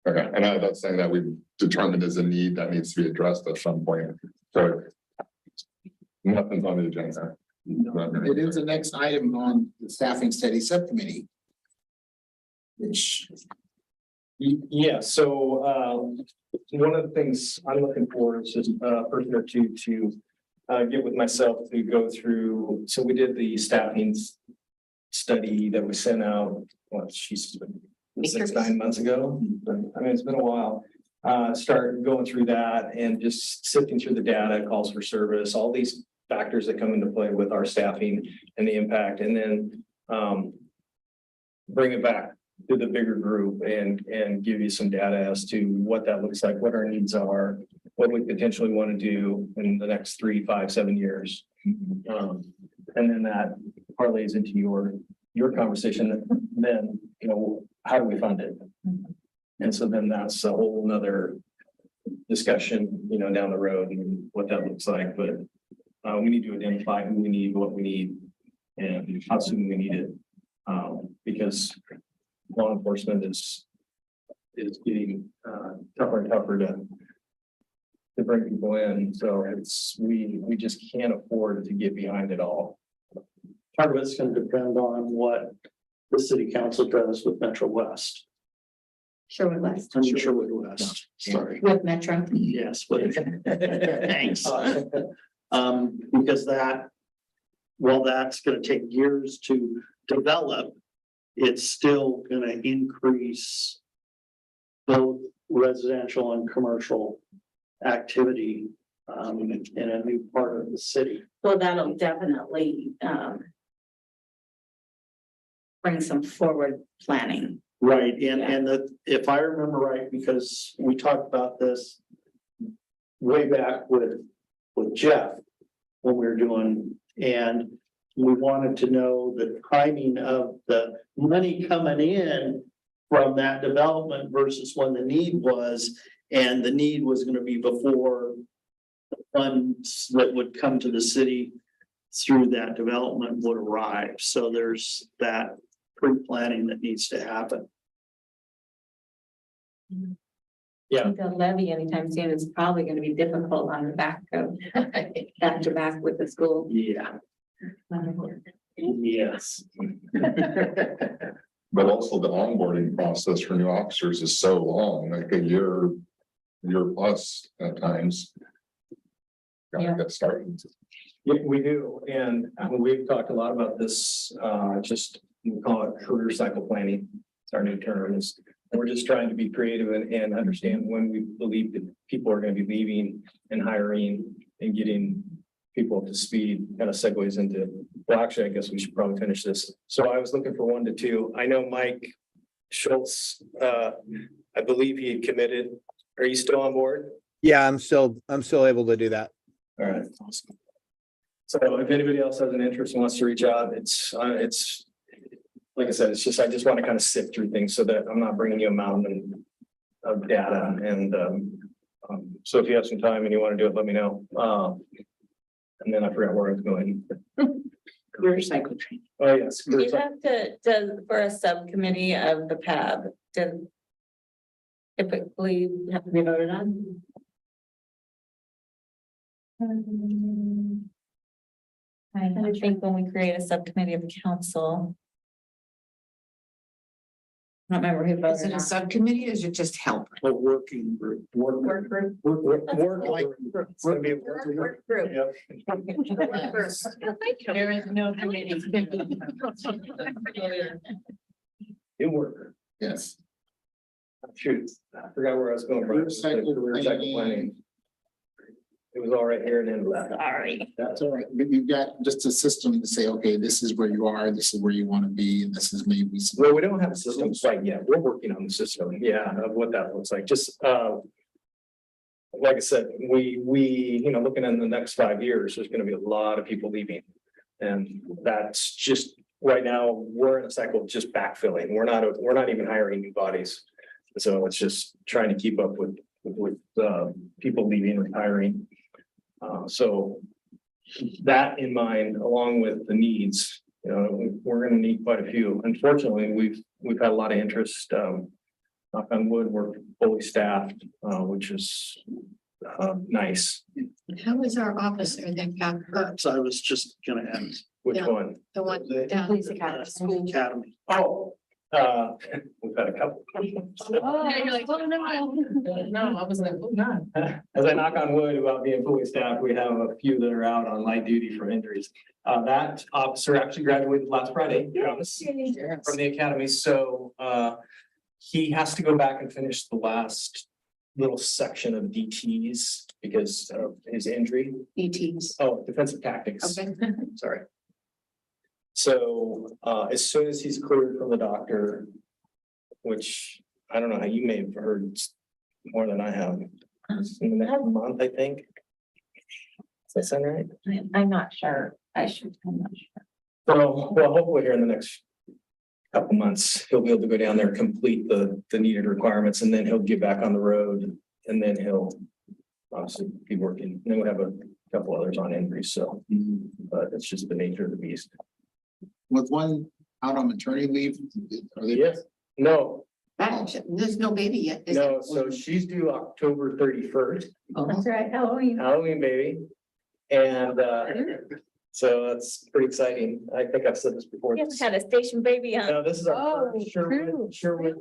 [SPEAKER 3] Okay, and I'm not saying that we've determined as a need that needs to be addressed at some point. So nothing's on the agenda.
[SPEAKER 8] It is the next item on the staffing study subcommittee. Which,
[SPEAKER 7] Yeah, so one of the things I'm looking for is just a person or two to get with myself to go through. So we did the staffing study that we sent out, she's 6-9 months ago. I mean, it's been a while. Start going through that and just sifting through the data, calls for service, all these factors that come into play with our staffing and the impact, and then bring it back to the bigger group and give you some data as to what that looks like, what our needs are, what we potentially want to do in the next 3, 5, 7 years. And then that parlays into your conversation, then, how do we fund it? And so then that's a whole nother discussion, down the road and what that looks like, but we need to identify who we need, what we need, and how soon we need it. Because law enforcement is getting tougher and tougher to bring people in. So we just can't afford to get behind it all.
[SPEAKER 6] Part of it's going to depend on what the city council does with Metro West.
[SPEAKER 5] Sherwood West.
[SPEAKER 6] I mean, Sherwood West, sorry.
[SPEAKER 5] With Metro.
[SPEAKER 6] Yes, but thanks. Because that's gonna take years to develop, it's still gonna increase both residential and commercial activity in a new part of the city.
[SPEAKER 5] Well, that'll definitely bring some forward planning.
[SPEAKER 6] Right, if I remember right, because we talked about this way back with Jeff when we were doing, and we wanted to know the timing of the money coming in from that development versus when the need was, and the need was going to be before the funds that would come to the city through that development would arrive. So there's that pre-planning that needs to happen.
[SPEAKER 7] Yeah.
[SPEAKER 5] The levy anytime soon is probably gonna be difficult on the back of, back to back with the school.
[SPEAKER 6] Yeah. Yes.
[SPEAKER 3] But also the onboarding process for new officers is so long, like a year plus at times. Gotta
[SPEAKER 5] Yeah.
[SPEAKER 3] get started.
[SPEAKER 7] Yeah, we do, and we've talked a lot about this, just, we call it career cycle planning. It's our new term, is we're just trying to be creative and understand when we believe that people are gonna be leaving and hiring and getting people up to speed, kind of segues into, well, actually, I guess we should probably finish this. So I was looking for 1 to 2. I know Mike Schultz, I believe he had committed. Are you still on board?
[SPEAKER 11] Yeah, I'm still able to do that.
[SPEAKER 7] All right, awesome. So if anybody else has an interest and wants to reach out, it's, like I said, it's just, I just want to kind of sift through things so that I'm not bringing you a mountain of data. And so if you have some time and you want to do it, let me know. And then I forgot where I was going.
[SPEAKER 1] Career cycle training.
[SPEAKER 7] Oh, yes.
[SPEAKER 5] Do you have to, for a subcommittee of the PAB, to typically have to be voted on? I think when we create a subcommittee of council. I don't remember who
[SPEAKER 9] Is
[SPEAKER 5] voted
[SPEAKER 9] it a
[SPEAKER 5] on.
[SPEAKER 9] subcommittee or is it just help?
[SPEAKER 6] A working group.
[SPEAKER 5] Work group.
[SPEAKER 7] Work like. It's gonna be a work group.
[SPEAKER 5] Work group.
[SPEAKER 7] Yep.
[SPEAKER 5] There is no committee.
[SPEAKER 7] It worked.
[SPEAKER 8] Yes.
[SPEAKER 7] Shoot, I forgot where I was going. Brian.
[SPEAKER 8] Career cycle
[SPEAKER 7] Career cycle planning. It was all right here and then left.
[SPEAKER 5] Sorry.
[SPEAKER 8] That's all right. But you've got just a system to say, okay, this is where you are, this is where you want to be, and this is maybe some.
[SPEAKER 7] Well, we don't have a system quite yet. We're working on the system, yeah, of what that looks like, just, like I said, we, looking in the next 5 years, there's gonna be a lot of people leaving. And that's just, right now, we're in a cycle of just backfilling. We're not even hiring new bodies. So it's just trying to keep up with people leaving, retiring. So that in mind, along with the needs, we're gonna need quite a few. Unfortunately, we've had a lot of interest. Knock on wood, we're fully staffed, which is nice.
[SPEAKER 9] How is our officer that got hurt?
[SPEAKER 6] So I was just gonna ask.
[SPEAKER 7] Which
[SPEAKER 9] Yeah.
[SPEAKER 7] one?
[SPEAKER 9] The one
[SPEAKER 6] The-
[SPEAKER 9] down.
[SPEAKER 5] Police academy.
[SPEAKER 9] School.
[SPEAKER 6] Academy.
[SPEAKER 7] Oh, we've had a couple.
[SPEAKER 1] Yeah, you're like, oh, no, I was like, oh, God.
[SPEAKER 7] As I knock on wood about being fully staffed, we have a few that are out on light duty for injuries. That officer actually graduated last Friday from the academy, so he has to go back and finish the last little section of DTs because of his injury.
[SPEAKER 9] ETs.
[SPEAKER 7] Oh, defensive tactics.
[SPEAKER 9] Okay.
[SPEAKER 7] Sorry. So as soon as he's cleared from the doctor, which I don't know how you may have heard more than I have. In the next month, I think. Does that sound right?
[SPEAKER 5] I'm not sure. I'm not sure.
[SPEAKER 7] So, well, hopefully here in the next couple months, he'll be able to go down there, complete the needed requirements, and then he'll get back on the road. And then he'll obviously be working. And then we'll have a couple others on injuries, so, but it's just the nature of the beast.
[SPEAKER 8] Was one out on maternity leave? Are they?
[SPEAKER 7] Yes, no,
[SPEAKER 9] There's no baby yet. is there?
[SPEAKER 7] no, so she's due October 31st,
[SPEAKER 5] That's right, Halloween.
[SPEAKER 7] Halloween baby. And so that's pretty exciting. I think I've said this before.
[SPEAKER 5] We haven't had a station baby on.
[SPEAKER 7] No, this is our
[SPEAKER 5] Oh,
[SPEAKER 7] first
[SPEAKER 5] true.
[SPEAKER 7] Sherwood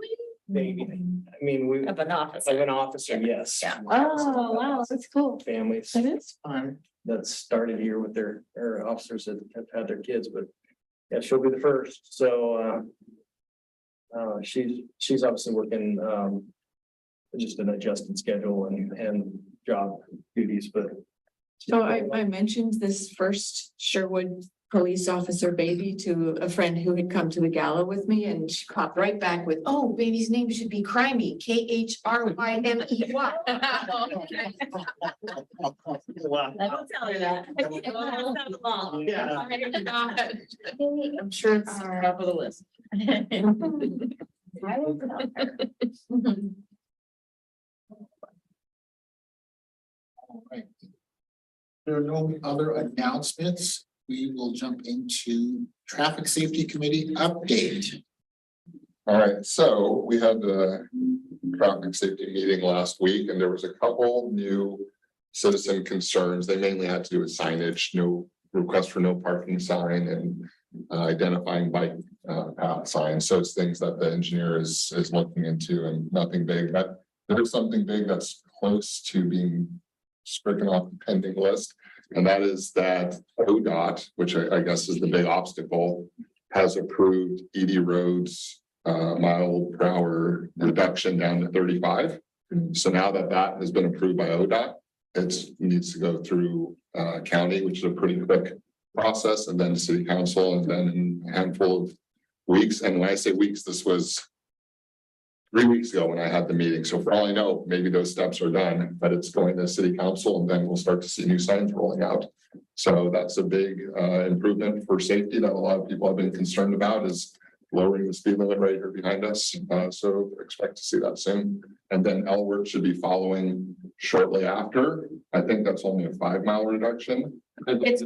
[SPEAKER 7] baby. I mean, we,
[SPEAKER 5] Of an office.
[SPEAKER 7] of an officer, yes.
[SPEAKER 5] Yeah.
[SPEAKER 9] Oh, wow, that's cool.
[SPEAKER 7] Families
[SPEAKER 9] That is fun.
[SPEAKER 7] that started here with their officers that have had their kids, but yeah, she'll be the first. So she's obviously working just an adjusted schedule and job duties, but
[SPEAKER 9] So I mentioned this first Sherwood police officer baby to a friend who had come to the gala with me, and she popped right back with, oh, baby's name should be Crimey, Khrymey.
[SPEAKER 5] I will tell her that.
[SPEAKER 1] I'm sure it's top of the list.
[SPEAKER 5] I will tell her.
[SPEAKER 8] All right. There are no other announcements. We will jump into Traffic Safety Committee update.
[SPEAKER 3] All right, so we had traffic safety meeting last week, and there was a couple new citizen concerns. They mainly had to do with signage, no request for no parking sign and identifying bike path signs. So it's things that the engineer is looking into and nothing big. But there's something big that's close to being stricken off the pending list. And that is that ODOT, which I guess is the big obstacle, has approved ED Road's mile per hour reduction down to 35. So now that that has been approved by ODOT, it needs to go through county, which is a pretty quick process, and then city council, and then in a handful of weeks. And when I say weeks, this was 3 weeks ago when I had the meeting. So for all I know, maybe those steps are done, but it's going to city council, and then we'll start to see new signs rolling out. So that's a big improvement for safety that a lot of people have been concerned about, is lowering the speed limit right here behind us. So expect to see that soon. And then Elwood should be following shortly after. I think that's only a 5 mile reduction.
[SPEAKER 5] It's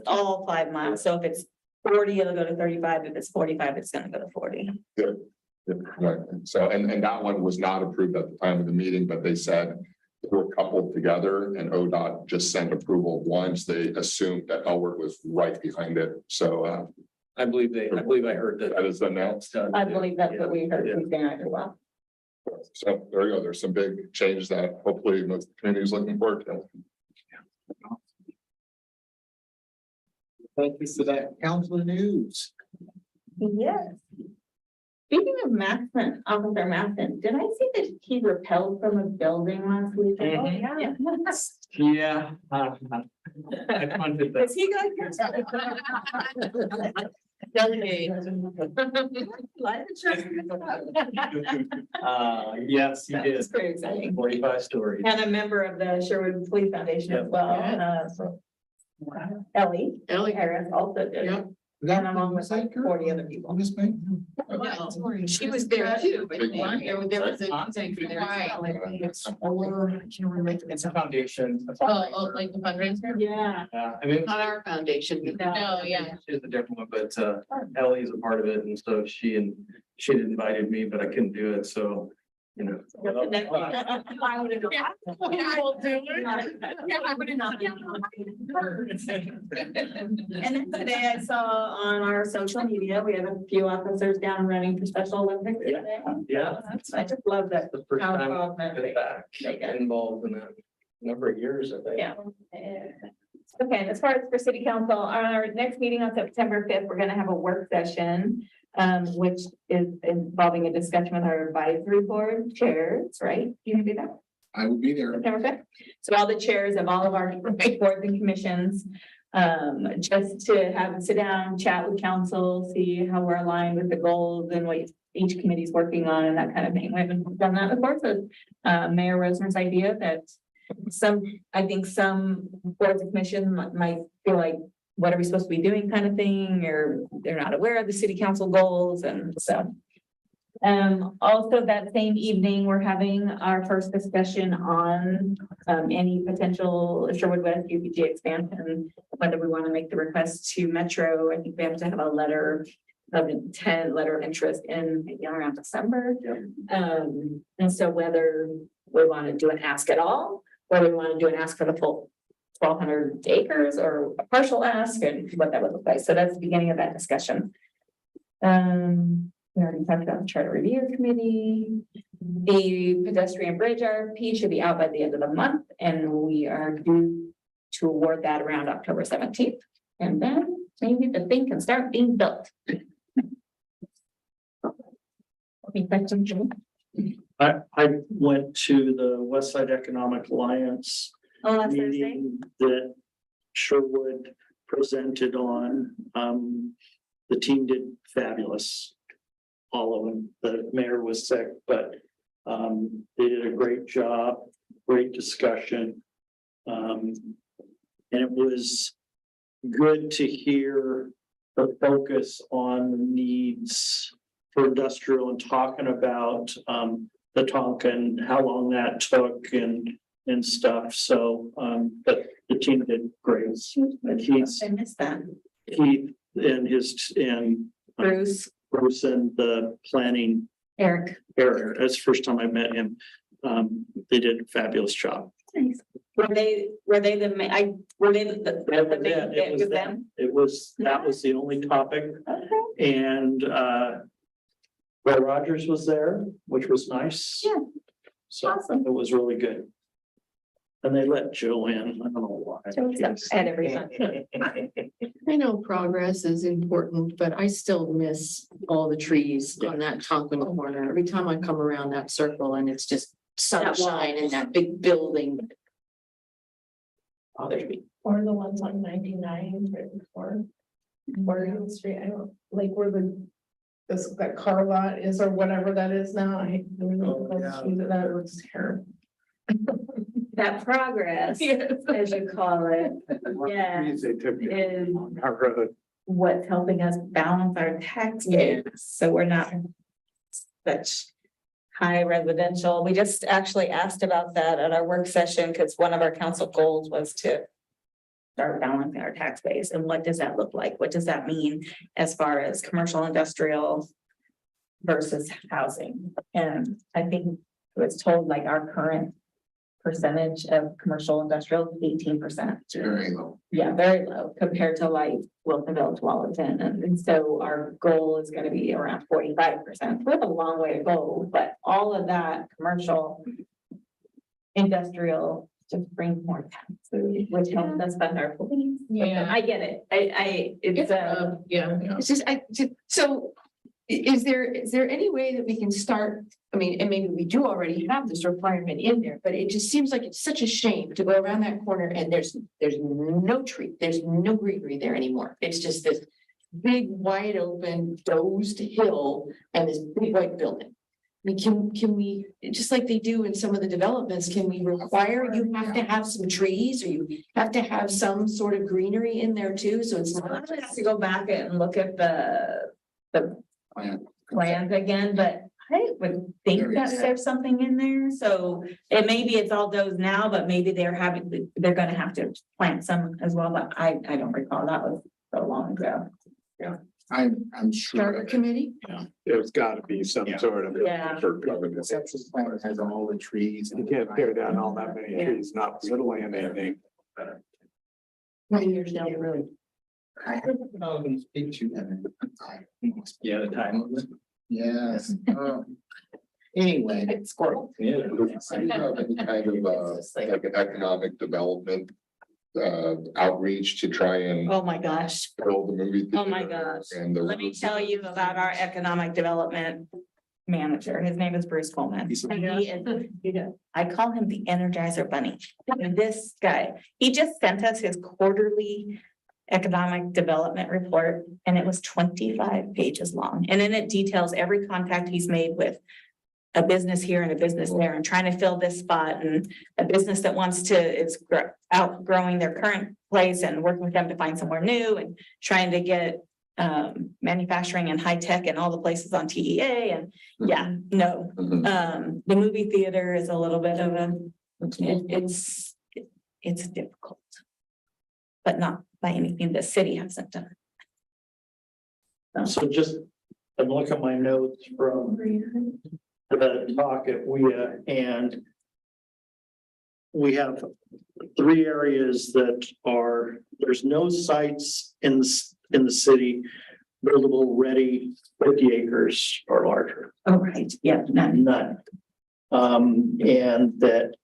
[SPEAKER 5] all 5 miles. So if it's 40, it'll go to 35. If it's 45, it's gonna go to 40.
[SPEAKER 3] Yeah, right. So, and that one was not approved at the time of the meeting, but they said they were coupled together, and ODOT just sent approval once. They assumed that Elwood was right behind it. So
[SPEAKER 7] I believe I heard that.
[SPEAKER 3] that is announced.
[SPEAKER 5] I believe that's what we heard from Darren as well.
[SPEAKER 3] So there you go. There's some big changes that hopefully the community is looking forward to.
[SPEAKER 4] Thank you for that. Council news.
[SPEAKER 5] Yes. Speaking of Matson, Officer Matson, did I see that he repelled from a building last week?
[SPEAKER 7] Yeah. I funded that.
[SPEAKER 5] Is he going?
[SPEAKER 7] Yes, he did.
[SPEAKER 5] It's pretty exciting.
[SPEAKER 7] 45 stories.
[SPEAKER 5] And a member of the Sherwood Police Foundation as well. Ellie Harris also did.
[SPEAKER 8] Yep.
[SPEAKER 5] And along with like 40 other people.
[SPEAKER 9] She was there too, but
[SPEAKER 3] Big one.
[SPEAKER 9] there was a thing for there.
[SPEAKER 7] It's a foundation.
[SPEAKER 1] Oh, like the fundraiser?
[SPEAKER 5] Yeah.
[SPEAKER 7] Yeah, I mean.
[SPEAKER 9] Not our foundation.
[SPEAKER 1] No, yeah.
[SPEAKER 7] She's a different one, but Ellie is a part of it, and so she had invited me, but I couldn't do it, so, you know.
[SPEAKER 5] I would have done. And then today I saw on our social media, we have a few officers down running for Special Olympics today.
[SPEAKER 7] Yeah.
[SPEAKER 5] I just love that.
[SPEAKER 7] The first
[SPEAKER 5] How
[SPEAKER 7] time
[SPEAKER 5] involvement
[SPEAKER 7] I've been back
[SPEAKER 5] they get.
[SPEAKER 7] involved in that number of years, I think.
[SPEAKER 5] Yeah. Okay, and as far as for city council, our next meeting on September 5th, we're gonna have a work session. Which is involving a discussion with our advisory board chairs, right? You can do that?
[SPEAKER 8] I will be there.
[SPEAKER 5] September 5th. So all the chairs of all of our boards and commissions. Just to have sit down, chat with council, see how we're aligned with the goals and what each committee is working on and that kind of thing. We haven't done that before, so Mayor Rosner's idea that I think some boards and commission might feel like, what are we supposed to be doing kind of thing, or they're not aware of the city council goals, and so. Also that same evening, we're having our first discussion on any potential Sherwood West UPG expansion, whether we want to make the request to Metro. I think we have to have a letter of intent, letter of interest in maybe around December. And so whether we want to do an ask at all, or we want to do an ask for the full 1,200 acres or a partial ask, and what that would look like. So that's the beginning of that discussion. We already talked about the charter review committee. The pedestrian bridge RFP should be out by the end of the month, and we are due to award that around October 17th. And then maybe the thing can start being built. Any questions?
[SPEAKER 6] I went to the West Side Economic Alliance
[SPEAKER 5] Oh, last Thursday.
[SPEAKER 6] meeting that Sherwood presented on. The team did fabulous. All of them. The mayor was sick, but they did a great job, great discussion. And it was good to hear the focus on the needs for industrial and talking about the Tonkin, how long that took and stuff. So, but the team did great. And
[SPEAKER 5] I missed that.
[SPEAKER 6] Keith and Bruce and the planning
[SPEAKER 5] Eric.
[SPEAKER 6] Eric, that's the first time I met him. They did a fabulous job.
[SPEAKER 5] Nice. Were they the, were they the main,
[SPEAKER 6] It was them. It was, that was the only topic.
[SPEAKER 5] Okay.
[SPEAKER 6] And Roy Rogers was there, which was nice.
[SPEAKER 5] Yeah.
[SPEAKER 6] So
[SPEAKER 5] Awesome.
[SPEAKER 6] it was really good. And they let Joe in. I don't know why.
[SPEAKER 5] Joe's up at every time.
[SPEAKER 9] I know progress is important, but I still miss all the trees on that Tonkin corner. Every time I come around that circle and it's just sunshine and that big building. Bothers me.
[SPEAKER 1] Or the ones on 99 right before Morgan Street, I don't, like where that car lot is or whatever that is now, I hate doing that looks terrible.
[SPEAKER 5] That progress,
[SPEAKER 1] Yes.
[SPEAKER 5] as you call it, yeah,
[SPEAKER 10] Trees they took
[SPEAKER 5] is
[SPEAKER 10] on our road.
[SPEAKER 5] what's helping us balance our tax base. So we're not such high residential. We just actually asked about that at our work session because one of our council goals was to start balancing our tax base. And what does that look like? What does that mean as far as commercial, industrial versus housing? And I think it was told like our current percentage of commercial industrial, 18%.
[SPEAKER 8] It's very low.
[SPEAKER 5] Yeah, very low compared to like Wilson Village, Wallerton. And so our goal is gonna be around 45%. We have a long way to go, but all of that commercial, industrial, just brings more taxes, which helps us fund our police.
[SPEAKER 1] Yeah.
[SPEAKER 5] I get it. It's
[SPEAKER 1] Yeah.
[SPEAKER 9] It's just, so is there any way that we can start? I mean, and maybe we do already have this requirement in there, but it just seems like it's such a shame to go around that corner and there's no tree, there's no greenery there anymore. It's just this big, wide open, dozed hill and this big white building. I mean, can we, just like they do in some of the developments, can we require you have to have some trees or you have to have some sort of greenery in there too? So it's
[SPEAKER 5] I'll
[SPEAKER 9] not.
[SPEAKER 5] have to go back and look at the
[SPEAKER 8] Plan.
[SPEAKER 5] plans again, but I would think
[SPEAKER 8] There
[SPEAKER 5] that
[SPEAKER 8] is.
[SPEAKER 5] there's something in there, so it maybe it's all those now, but maybe they're gonna have to plant some as well, but I don't recall, that was so long ago.
[SPEAKER 8] I'm sure.
[SPEAKER 9] Charter committee?
[SPEAKER 10] There's gotta be some sort of.
[SPEAKER 5] Yeah.
[SPEAKER 8] Conceptual plan has all the trees.
[SPEAKER 10] You can't tear down all that many trees, not little and anything.
[SPEAKER 9] 20 years down the road.
[SPEAKER 4] Speak to them.
[SPEAKER 7] Yeah, the time limit.
[SPEAKER 8] Yes. Anyway.
[SPEAKER 9] It's squirrel.
[SPEAKER 3] Do you have any kind of, like an economic development, outreach to try and
[SPEAKER 5] Oh, my gosh.
[SPEAKER 3] build the movie?
[SPEAKER 5] Oh, my
[SPEAKER 3] theater
[SPEAKER 5] gosh.
[SPEAKER 3] And the.
[SPEAKER 5] Let me tell you about our economic development manager. His name is Bruce Coleman. And he is, I call him the Energizer Bunny. And this guy, he just sent us his quarterly economic development report, and it was 25 pages long. And then it details every contact he's made with a business here and a business there and trying to fill this spot, and a business that wants to, is outgrowing their current place and working with them to find somewhere new and trying to get manufacturing and high tech and all the places on TEA. And yeah, no,
[SPEAKER 3] Mhm.
[SPEAKER 5] the movie theater is a little bit of it's difficult, but not by anything the city hasn't done.
[SPEAKER 6] So just, I'm looking at my notes from the talk at WIA, and we have 3 areas that are, there's no sites in the city buildable ready 50 acres or larger.
[SPEAKER 5] Oh, right, yeah, none.
[SPEAKER 6] None. And that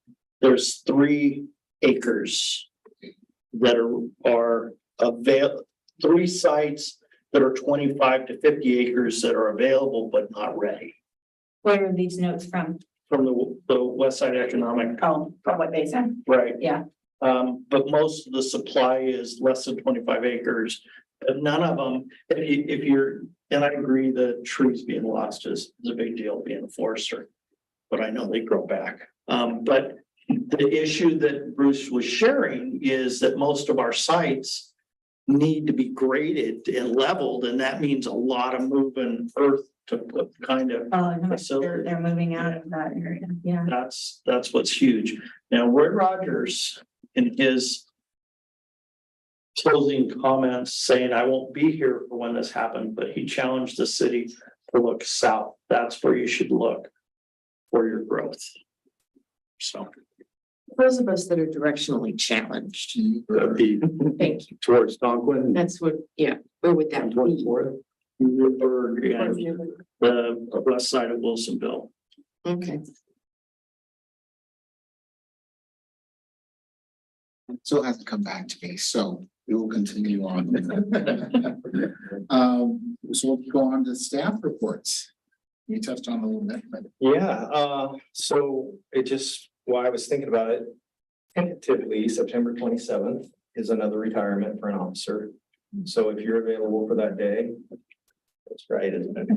[SPEAKER 6] there's 3 acres that are 3 sites that are 25 to 50 acres that are available but not ready.
[SPEAKER 5] Where are these notes from?
[SPEAKER 6] From the West Side Economic,
[SPEAKER 5] Oh, from what they said,
[SPEAKER 6] right?
[SPEAKER 5] yeah.
[SPEAKER 6] But most of the supply is less than 25 acres. But none of them, if you're, and I agree that trees being lost is a big deal being a forester. But I know they grow back. But the issue that Bruce was sharing is that most of our sites need to be graded and leveled, and that means a lot of moving earth to put kind of.
[SPEAKER 5] Oh, no,
[SPEAKER 6] Facility.
[SPEAKER 5] they're moving out of that area, yeah.
[SPEAKER 6] That's what's huge. Now, Roy Rogers, in his closing comments saying, I won't be here for when this happened, but he challenged the city to look south. That's where you should look for your growth. So
[SPEAKER 9] Those of us that are directionally challenged.
[SPEAKER 6] that'd be
[SPEAKER 9] Thank you.
[SPEAKER 6] towards Tonquin.
[SPEAKER 9] That's what, yeah, where would that be?
[SPEAKER 6] Newburgh and the west side of Wilsonville.
[SPEAKER 9] Okay.
[SPEAKER 8] Still hasn't come back to me, so we will continue on. So we'll go on to staff reports. You touched on a little bit, but
[SPEAKER 7] Yeah, so it just, while I was thinking about it, tentatively, September 27th is another retirement for an officer. So if you're available for that day, that's right, isn't it?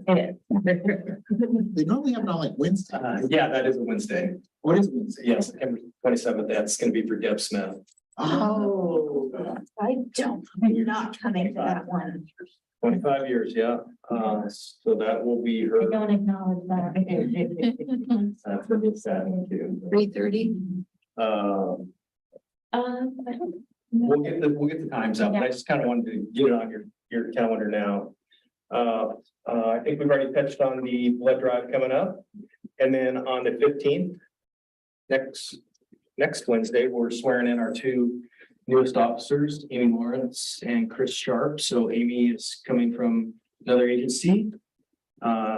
[SPEAKER 8] they normally have it on like Wednesday.
[SPEAKER 7] Yeah, that is a Wednesday.
[SPEAKER 8] What is Wednesday?
[SPEAKER 7] Yes, September 27th, that's gonna be for Deb Smith.
[SPEAKER 8] Oh.
[SPEAKER 5] I don't, I'm not coming to that one.
[SPEAKER 7] 25 years, yeah. So that will be her.
[SPEAKER 5] Don't acknowledge that.
[SPEAKER 7] That's what it's at too.
[SPEAKER 9] 3:30?
[SPEAKER 5] I don't.
[SPEAKER 7] We'll get the times out, but I just kind of wanted to get it on your calendar now. I think we've already touched on the blood drive coming up. And then on the 15th, next Wednesday, we're swearing in our two newest officers, Amy Lawrence and Chris Sharp. So Amy is coming from another agency.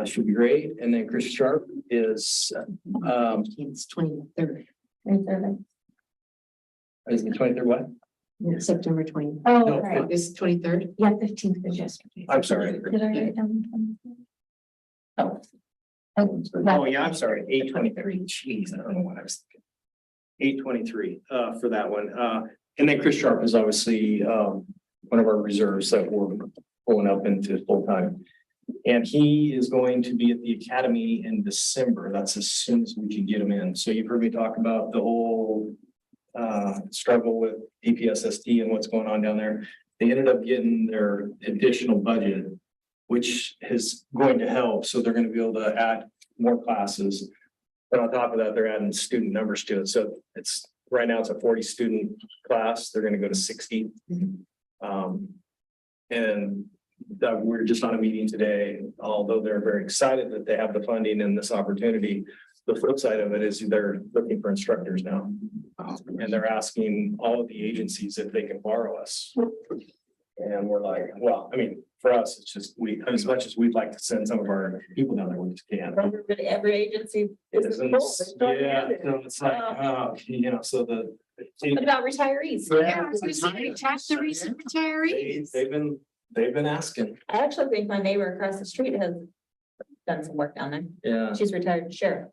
[SPEAKER 7] Should be great. And then Chris Sharp is,
[SPEAKER 9] It's 23rd,
[SPEAKER 7] is the 23rd what?
[SPEAKER 9] September 20.
[SPEAKER 5] Oh,
[SPEAKER 7] No,
[SPEAKER 5] right.
[SPEAKER 9] This 23rd?
[SPEAKER 5] Yeah, 15th was yesterday.
[SPEAKER 7] I'm sorry.
[SPEAKER 5] Did I write down? Oh.
[SPEAKER 7] Oh, yeah, I'm sorry, 8/23. Jeez, I don't know what I was thinking. 8/23 for that one. And then Chris Sharp is obviously one of our reserves that we're pulling up into full time. And he is going to be at the academy in December. That's as soon as we can get him in. So you've heard me talk about the whole struggle with DPSST and what's going on down there. They ended up getting their additional budget, which is going to help. So they're going to be able to add more classes. But on top of that, they're adding student numbers to it. So it's right now it's a 40 student class. They're going to go to 60. And that we're just on a meeting today, although they're very excited that they have the funding and this opportunity. The flip side of it is they're looking for instructors now. And they're asking all of the agencies if they can borrow us. And we're like, well, I mean, for us, it's just, as much as we'd like to send some of our people down there, we just can't.
[SPEAKER 5] Every agency is full.
[SPEAKER 7] Yeah, so it's like, so
[SPEAKER 5] What about retirees?
[SPEAKER 9] Yeah, I was gonna say, tax the recent retirees.
[SPEAKER 7] they've been asking,
[SPEAKER 5] I actually think my neighbor across the street has done some work down there.
[SPEAKER 7] yeah.
[SPEAKER 5] She's retired sheriff.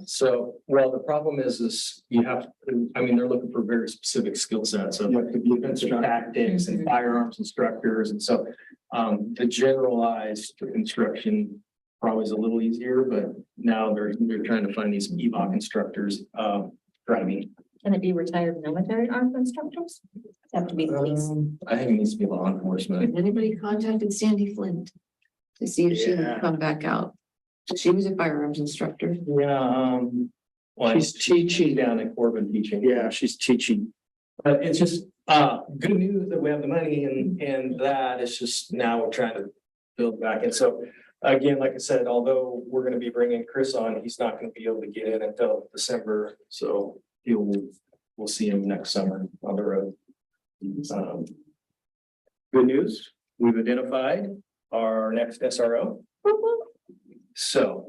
[SPEAKER 7] So, well, the problem is you have, I mean, they're looking for very specific skill sets of defensive tactics and firearms instructors. And so the generalized instruction probably is a little easier, but now they're trying to find these EVOC instructors, driving.
[SPEAKER 5] Can it be retired military armed instructors? Have to be police.
[SPEAKER 7] I think it needs to be law enforcement.
[SPEAKER 9] Anybody contacted Sandy Flint to see if she would come back out? She was a firearms instructor.
[SPEAKER 7] Yeah, well, she's teaching down at Corbin teaching.
[SPEAKER 6] Yeah, she's teaching.
[SPEAKER 7] But it's just, good news that we have the money and that it's just now we're trying to build back. And so, again, like I said, although we're gonna be bringing Chris on, he's not gonna be able to get in until December. So we'll see him next summer on the road. Good news, we've identified our next SRO. So,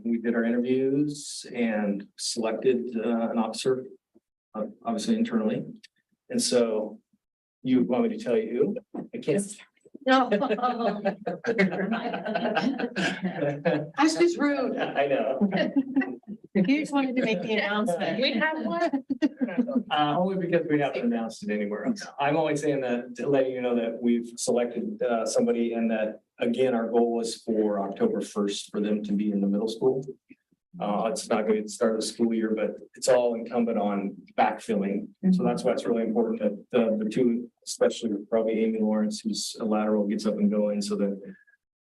[SPEAKER 7] we did our interviews and selected an officer, obviously internally. And so you want me to tell you who? I can't.
[SPEAKER 5] No.
[SPEAKER 9] That's just rude.
[SPEAKER 7] I know.
[SPEAKER 2] You just wanted to make the announcement.
[SPEAKER 5] We have one.
[SPEAKER 7] Only because we haven't announced it anywhere else. I'm only saying that to let you know that we've selected somebody and that, again, our goal was for October 1st for them to be in the middle school. It's not going to start the school year, but it's all incumbent on backfilling. So that's why it's really important that the two, especially probably Amy Lawrence, who's a lateral, gets up and going so that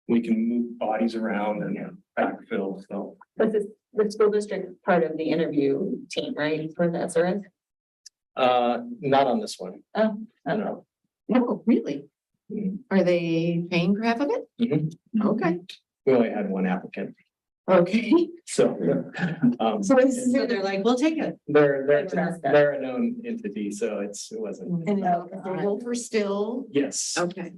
[SPEAKER 7] we can move bodies around and backfill. So
[SPEAKER 5] But the school district part of the interview team, right, for the SRS?
[SPEAKER 7] not on this one.
[SPEAKER 5] Oh,
[SPEAKER 7] No.
[SPEAKER 9] No, really? Are they paying for half of it?
[SPEAKER 7] Mhm.
[SPEAKER 9] Okay.
[SPEAKER 7] we only had one applicant,
[SPEAKER 9] Okay.
[SPEAKER 7] so.
[SPEAKER 9] So it's,
[SPEAKER 2] So they're like, we'll take it.
[SPEAKER 7] They're a known entity, so it wasn't,
[SPEAKER 9] and Wolfer still,
[SPEAKER 7] yes,
[SPEAKER 9] okay,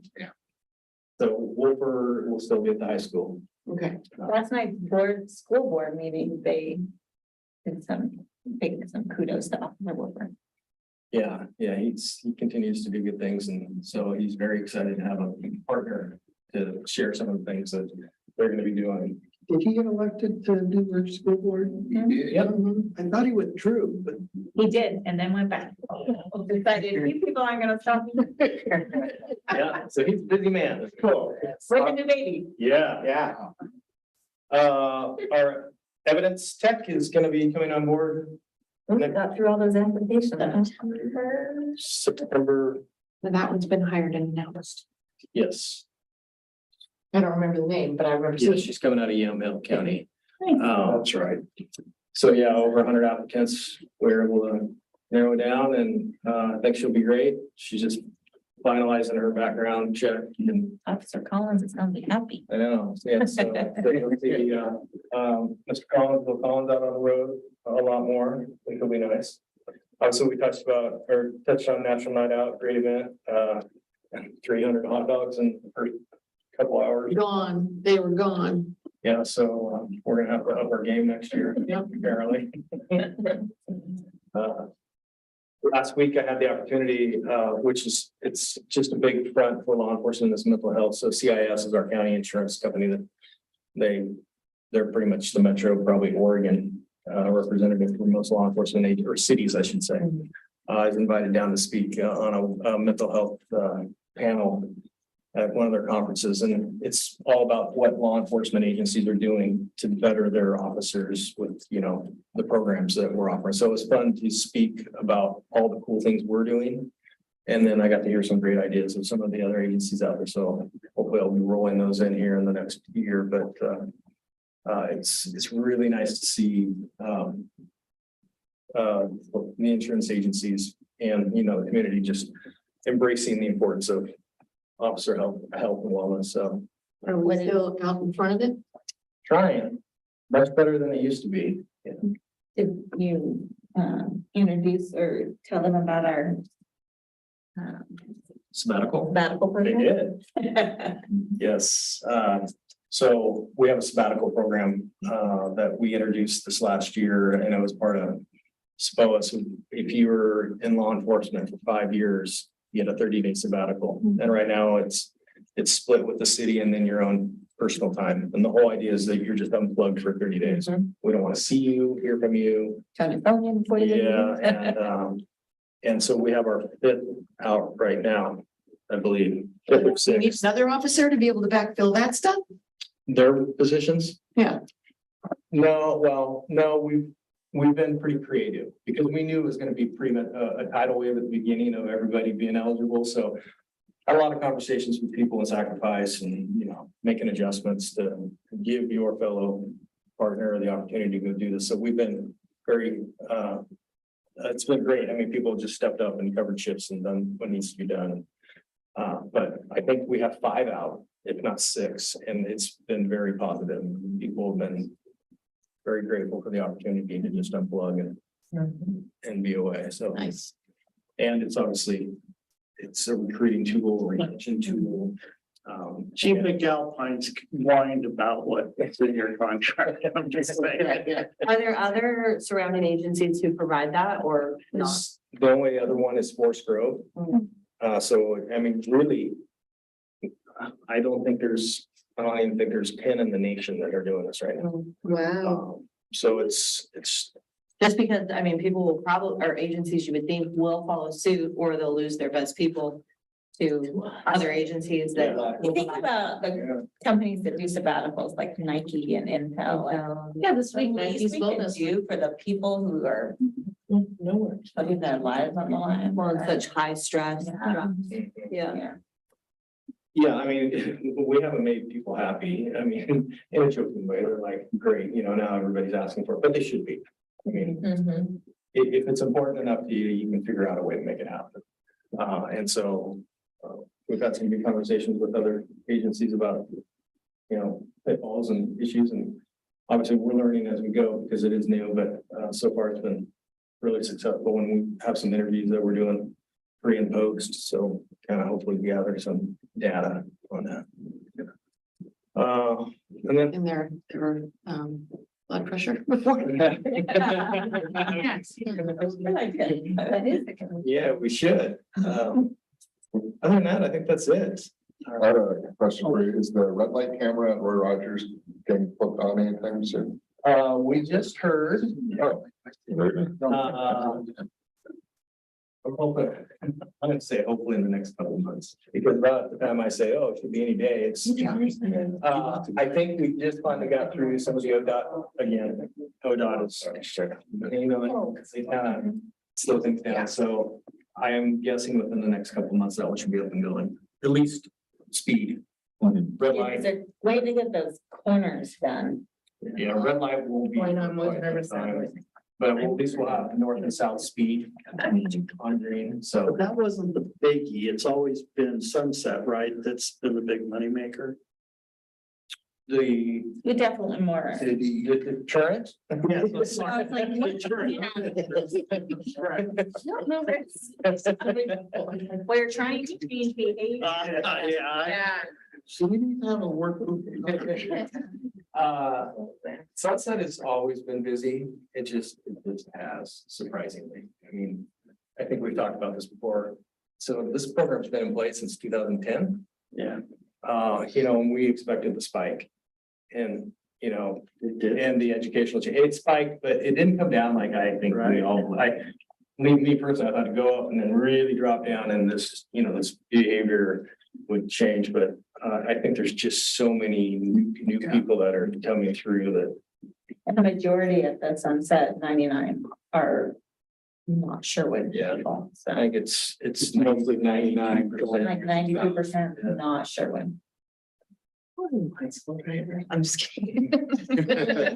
[SPEAKER 7] so Wolfer will still be at the high school.
[SPEAKER 9] okay.
[SPEAKER 5] Last night's school board meeting, they did some kudos to Officer Wilbur.
[SPEAKER 7] Yeah, he continues to do good things, and so he's very excited to have a partner to share some of the things that they're gonna be doing.
[SPEAKER 10] Did he get elected to do our school board?
[SPEAKER 7] Yep.
[SPEAKER 10] I thought he withdrew, but.
[SPEAKER 5] He did, and then went back. Decided these people aren't gonna stop me.
[SPEAKER 7] Yeah, so he's a busy man. Cool.
[SPEAKER 5] Bring a new baby.
[SPEAKER 7] Yeah. Our evidence tech is gonna be coming on board
[SPEAKER 5] We got through all those applications.
[SPEAKER 7] September,
[SPEAKER 9] And that one's been hired and announced.
[SPEAKER 7] yes.
[SPEAKER 9] I don't remember the name, but I remember.
[SPEAKER 7] Yeah, she's coming out of Yale County.
[SPEAKER 10] That's right.
[SPEAKER 7] So yeah, over 100 applicants. We're able to narrow it down, and I think she'll be great. She's just finalizing her background check, and
[SPEAKER 5] Officer Collins is gonna be happy.
[SPEAKER 7] I know, yeah, so Mr. Collins out on the road a lot more. I think it'll be nice. Also, we touched on National Night Out, great event, 300 hot dogs in a couple hours.
[SPEAKER 9] Gone, they were gone.
[SPEAKER 7] Yeah, so we're gonna have to up our game next year, apparently. Last week I had the opportunity, it's just a big front for law enforcement, this mental health. So CIS is our county insurance company that they're pretty much the metro, probably Oregon, representative for most law enforcement or cities, I should say. I was invited down to speak on a mental health panel at one of their conferences, and it's all about what law enforcement agencies are doing to better their officers with, the programs that we're offering. So it's fun to speak about all the cool things we're doing. And then I got to hear some great ideas of some of the other agencies out there. So hopefully I'll be rolling those in here in the next year, but it's really nice to see the insurance agencies and, the community just embracing the importance of officer health and wellness. So
[SPEAKER 9] Are we still out in front of it?
[SPEAKER 7] trying, much better than it used to be.
[SPEAKER 5] Did you introduce or tell them about our
[SPEAKER 7] Sabbatical.
[SPEAKER 5] sabbatical
[SPEAKER 7] They
[SPEAKER 5] program?
[SPEAKER 7] did. Yes, so we have a sabbatical program that we introduced this last year, and it was part of SPOA. So if you were in law enforcement for 5 years, you had a 30-day sabbatical. And right now it's split with the city and then your own personal time. And the whole idea is that you're just unplugged for 30 days. We don't want to see you, hear from you.
[SPEAKER 5] Turn your phone in before you.
[SPEAKER 7] Yeah, and so we have our 5th out right now, I believe. 5th or
[SPEAKER 9] We need
[SPEAKER 7] 6th.
[SPEAKER 9] another officer to be able to backfill that stuff?
[SPEAKER 7] Their positions?
[SPEAKER 9] Yeah.
[SPEAKER 7] No, we've been pretty creative because we knew it was going to be pretty much a tidal wave at the beginning of everybody being eligible. So had a lot of conversations with people in sacrifice and, making adjustments to give your fellow partner the opportunity to go do this. So we've been very, it's been great. I mean, people just stepped up and covered shifts and done what needs to be done. But I think we have 5 out, if not 6, and it's been very positive. People have been very grateful for the opportunity to just unplug and be away. So,
[SPEAKER 9] Nice.
[SPEAKER 7] and it's obviously, it's a recruiting tool, retention tool.
[SPEAKER 6] Chief McAlpine's whined about what's in your contract. I'm just saying.
[SPEAKER 2] Are there other surrounding agencies who provide that or not?
[SPEAKER 7] The only other one is Forest Grove. So, I mean, really, I don't even think there's 10 in the nation that are doing this right now.
[SPEAKER 9] Wow.
[SPEAKER 7] So it's,
[SPEAKER 2] Just because, people will probably, or agencies you would think will follow suit, or they'll lose their best people to other agencies that.
[SPEAKER 5] You think about the companies that do sabbaticals like Nike and Intel.
[SPEAKER 2] Yeah, the
[SPEAKER 5] Like
[SPEAKER 2] sweet
[SPEAKER 5] we can do for the people who are putting their lives on the line.
[SPEAKER 2] Well, in such high stress.
[SPEAKER 5] Yeah.
[SPEAKER 7] yeah, I mean, we haven't made people happy. I mean, in a joking way, they're like, great, now everybody's asking for it, but they should be. I mean, if it's important enough to you, you can figure out a way to make it happen. And so we've had some good conversations with other agencies about, pitfalls and issues, and obviously we're learning as we go because it is new, but so far it's been really successful when we have some interviews that we're doing pre and post, so kind of hopefully gather some data on that. And then
[SPEAKER 9] And their blood pressure before. Yes.
[SPEAKER 5] That is.
[SPEAKER 7] yeah, we should. Other than that, I think that's it.
[SPEAKER 3] I had a question for you. Is the red light camera at Roy Rogers getting put on anytime soon?
[SPEAKER 7] We just heard. I'm hoping, I'm gonna say hopefully in the next couple of months, because about the time I say, oh, it should be any day, it's. I think we just finally got through some of the ODOT again. ODOT is, you know, they kind of slow things down, so I am guessing within the next couple of months that one should be up and going, at least speed. Red light,
[SPEAKER 5] They're waiting to get those corners done.
[SPEAKER 7] yeah, red light will be.
[SPEAKER 1] I know, I'm most nervous now.
[SPEAKER 7] But at least we'll have north and south speed on green, so.
[SPEAKER 6] But that wasn't the biggie. It's always been Sunset, right? That's been the big moneymaker.
[SPEAKER 7] The,
[SPEAKER 5] We definitely more.
[SPEAKER 7] the current.
[SPEAKER 6] Yeah.
[SPEAKER 5] I was like, we're trying to change behavior.
[SPEAKER 6] Yeah.
[SPEAKER 7] So we need to have a work group. Sunset has always been busy. It just has surprisingly. I mean, I think we've talked about this before. So this program's been in place since 2010.
[SPEAKER 6] Yeah.
[SPEAKER 7] You know, and we expected the spike. And, you know,
[SPEAKER 6] It did.
[SPEAKER 7] and the educational change, it spiked, but it didn't come down like I think we all, me personally, I thought it'd go up and then really drop down and this, you know, this behavior would change, but I think there's just so many new people that are coming through that.
[SPEAKER 5] And the majority at the Sunset 99 are not Sherwood
[SPEAKER 7] Yeah.
[SPEAKER 5] people.
[SPEAKER 7] I
[SPEAKER 5] So
[SPEAKER 7] think it's mostly 99%.
[SPEAKER 5] like 92% not Sherwood.
[SPEAKER 1] I'm just kidding.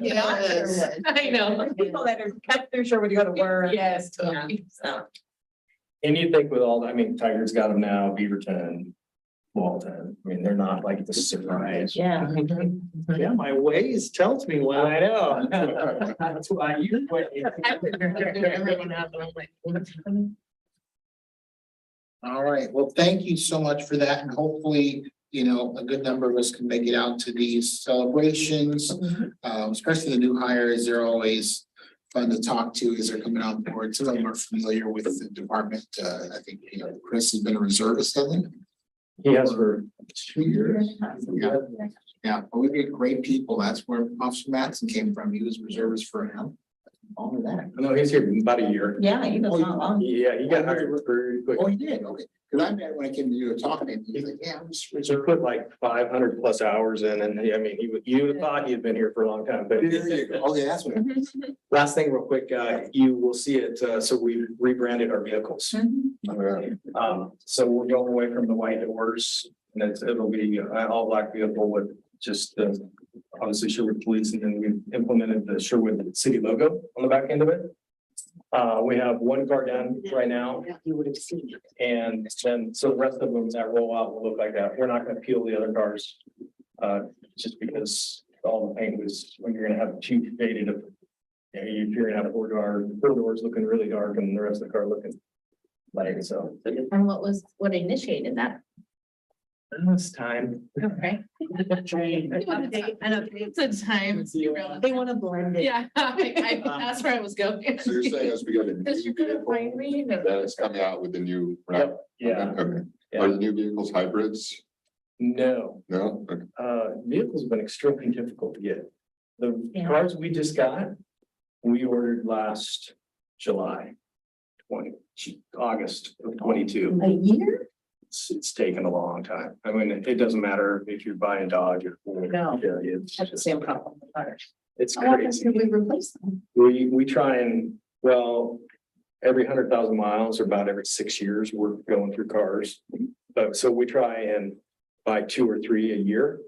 [SPEAKER 5] Yes,
[SPEAKER 1] I know.
[SPEAKER 5] People that are cut through Sherwood to go to work.
[SPEAKER 1] Yes,
[SPEAKER 5] Yeah,
[SPEAKER 1] totally.
[SPEAKER 5] so.
[SPEAKER 7] And you think with all, I mean, Tiger's got them now, Beaverton, Walton, I mean, they're not like the surprise.
[SPEAKER 5] Yeah.
[SPEAKER 6] Yeah, my ways tells me when.
[SPEAKER 7] I know. That's why you.
[SPEAKER 1] Everyone has it. I'm like,
[SPEAKER 8] All right, well, thank you so much for that, and hopefully, you know, a good number of us can make it out to these celebrations. Especially the new hires, they're always fun to talk to as they're coming on board. Some of them are familiar with the department. I think, you know, Chris has been a reservist, hasn't
[SPEAKER 7] He has for 2 years.
[SPEAKER 8] he? Yeah, but we get great people. That's where Officer Matson came from. He was reservist for him. All of that.
[SPEAKER 7] No, he's here about a year.
[SPEAKER 5] Yeah, he was not long.
[SPEAKER 7] Yeah, he got hired pretty quick.
[SPEAKER 8] Oh, he did, okay. Cause I met when I came to do a talk, and he was like, yeah, I'm just
[SPEAKER 7] He
[SPEAKER 8] reserved.
[SPEAKER 7] put like 500 plus hours in, and I mean, you would thought he had been here for a long time, but.
[SPEAKER 8] There you go. Okay, that's what. it is.
[SPEAKER 7] Last thing real quick, you will see it, so we rebranded our vehicles. So we're going away from the white doors, and it'll be an all black vehicle with just obviously Sherwood Police, and then we implemented the Sherwood City logo on the back end of it. We have one car done right now.
[SPEAKER 9] You would have seen it.
[SPEAKER 7] And then, so the rest of them that roll out will look like that. We're not gonna peel the other cars. Just because all the paint was, when you're gonna have two faded of. You know, you're gonna have four doors looking really dark and the rest of the car looking light, so.
[SPEAKER 1] And what initiated that?
[SPEAKER 7] This time.
[SPEAKER 1] Okay. It's a time.
[SPEAKER 2] They want to blend it.
[SPEAKER 1] Yeah, that's where I was going.
[SPEAKER 3] So you're saying as we get a new
[SPEAKER 1] Because you're gonna
[SPEAKER 3] vehicle,
[SPEAKER 1] find me.
[SPEAKER 3] that it's coming out with the new. route?
[SPEAKER 7] Yeah,
[SPEAKER 3] Okay. Are the new vehicles hybrids?
[SPEAKER 7] no,
[SPEAKER 3] No? Okay.
[SPEAKER 7] vehicles have been extremely difficult to get. The
[SPEAKER 5] Yeah.
[SPEAKER 7] cars we just got, we ordered last July. August of 22.
[SPEAKER 5] A year?
[SPEAKER 7] It's taken a long time. I mean, it doesn't matter if you're buying Dodge or.
[SPEAKER 1] No.
[SPEAKER 7] Yeah, it's
[SPEAKER 1] That's the
[SPEAKER 7] just,
[SPEAKER 1] same problem with ours.
[SPEAKER 7] it's
[SPEAKER 1] How often
[SPEAKER 7] crazy.
[SPEAKER 1] can we replace them?
[SPEAKER 7] We try and, well, every 100,000 miles or about every 6 years, we're going through cars. But so we try and buy 2 or 3 a year.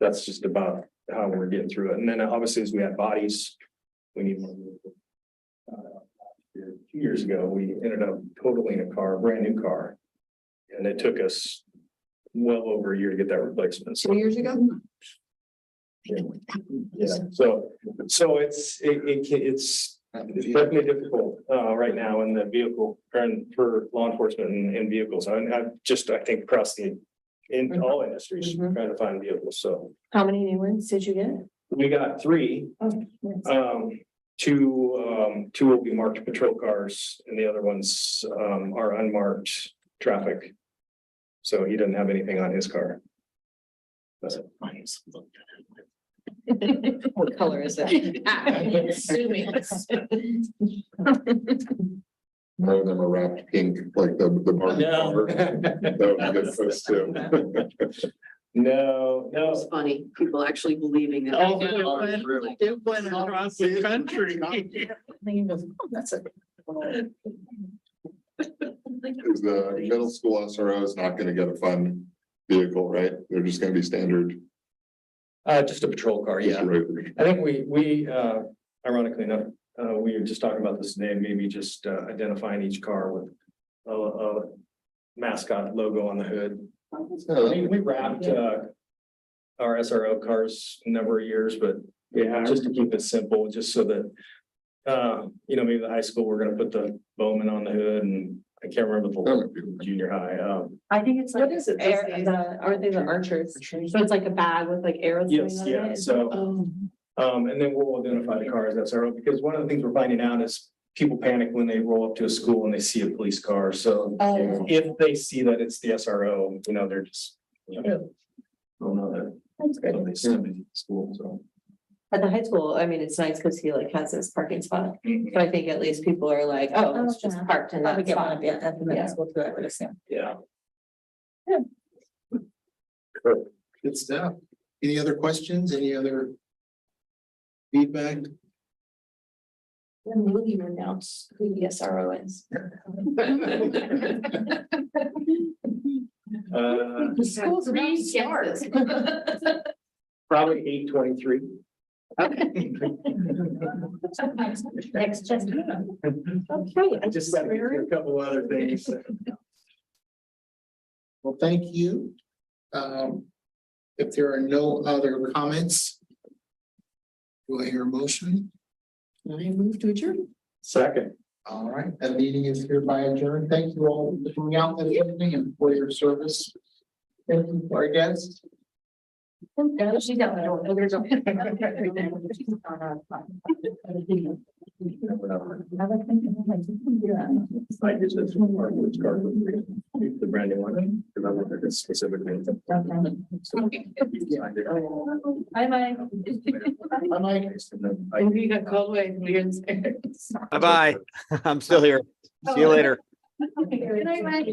[SPEAKER 7] That's just about how we're getting through it. And then obviously as we add bodies, we need more. 2 years ago, we ended up totaling a car, a brand new car. And it took us well over a year to get that replacement. So
[SPEAKER 9] 2 years ago?
[SPEAKER 7] Yeah, so it's definitely difficult right now in the vehicle and for law enforcement and vehicles. I think across in all industries,
[SPEAKER 2] Mhm.
[SPEAKER 7] trying to find vehicles. So
[SPEAKER 2] How many new ones did you get?
[SPEAKER 7] we got 3. Two will be marked patrol cars and the other ones are unmarked traffic. So he doesn't have anything on his car. That's it.
[SPEAKER 2] What color is it?
[SPEAKER 1] Assuming.
[SPEAKER 3] None of them are wrapped pink, like the bar.
[SPEAKER 7] No.
[SPEAKER 3] That would be good for us too.
[SPEAKER 7] No,
[SPEAKER 9] It was funny, people actually believing that.
[SPEAKER 6] Oh,
[SPEAKER 3] Really?
[SPEAKER 6] it went across the country.
[SPEAKER 1] That's a.
[SPEAKER 3] Is the middle school SRO is not gonna get a fun vehicle, right? They're just gonna be standard.
[SPEAKER 7] just a patrol car,
[SPEAKER 3] just
[SPEAKER 7] yeah.
[SPEAKER 3] regular.
[SPEAKER 7] I think we ironically enough, we were just talking about this today, maybe just identifying each car with a mascot logo on the hood. We wrapped our SRO cars a number of years, but
[SPEAKER 6] Yeah,
[SPEAKER 7] just to keep it simple, just so that maybe the high school, we're gonna put the Bowman on the hood and I can't remember the junior high.
[SPEAKER 2] I think it's like,
[SPEAKER 1] What is it these days?
[SPEAKER 2] aren't they the archers? So it's like a bag with like arrows.
[SPEAKER 7] Yes,
[SPEAKER 2] going on
[SPEAKER 7] yeah,
[SPEAKER 2] it.
[SPEAKER 7] so.
[SPEAKER 1] Oh.
[SPEAKER 7] And then we'll identify the cars as SRO, because one of the things we're finding out is people panic when they roll up to a school and they see a police car, so.
[SPEAKER 2] Oh.
[SPEAKER 7] If they see that it's the SRO, they're just. Don't know that.
[SPEAKER 2] That's good.
[SPEAKER 7] So they send it to school, so.
[SPEAKER 2] At the high school, I mean, it's nice because he like has his parking spot, but I think at least people are like, oh, it's just parked in that spot.
[SPEAKER 5] at the
[SPEAKER 2] middle
[SPEAKER 5] school too, I would assume.
[SPEAKER 7] Yeah.
[SPEAKER 8] Good stuff. Any other questions? Any other feedback?
[SPEAKER 9] When will you announce who the SRO is?
[SPEAKER 7] The
[SPEAKER 9] school's about to start.
[SPEAKER 7] Probably 8:23.
[SPEAKER 5] Next, just.
[SPEAKER 9] Okay.
[SPEAKER 7] I just got a couple other things.
[SPEAKER 8] Well, thank you. If there are no other comments, do I hear a motion?
[SPEAKER 9] I move to adjourn.
[SPEAKER 7] Second.
[SPEAKER 8] All right, that meeting is hereby adjourned. Thank you all for coming out this evening and for your service. Thank you for our guests.
[SPEAKER 9] She got my door. Oh, there's a-
[SPEAKER 7] I did this one, which card was the brand new one. Because I want to specifically.
[SPEAKER 9] Bye bye.
[SPEAKER 8] Bye, Mike.
[SPEAKER 1] And you got called away.
[SPEAKER 11] Bye-bye. I'm still here. See you later.
[SPEAKER 9] Good night, Mike.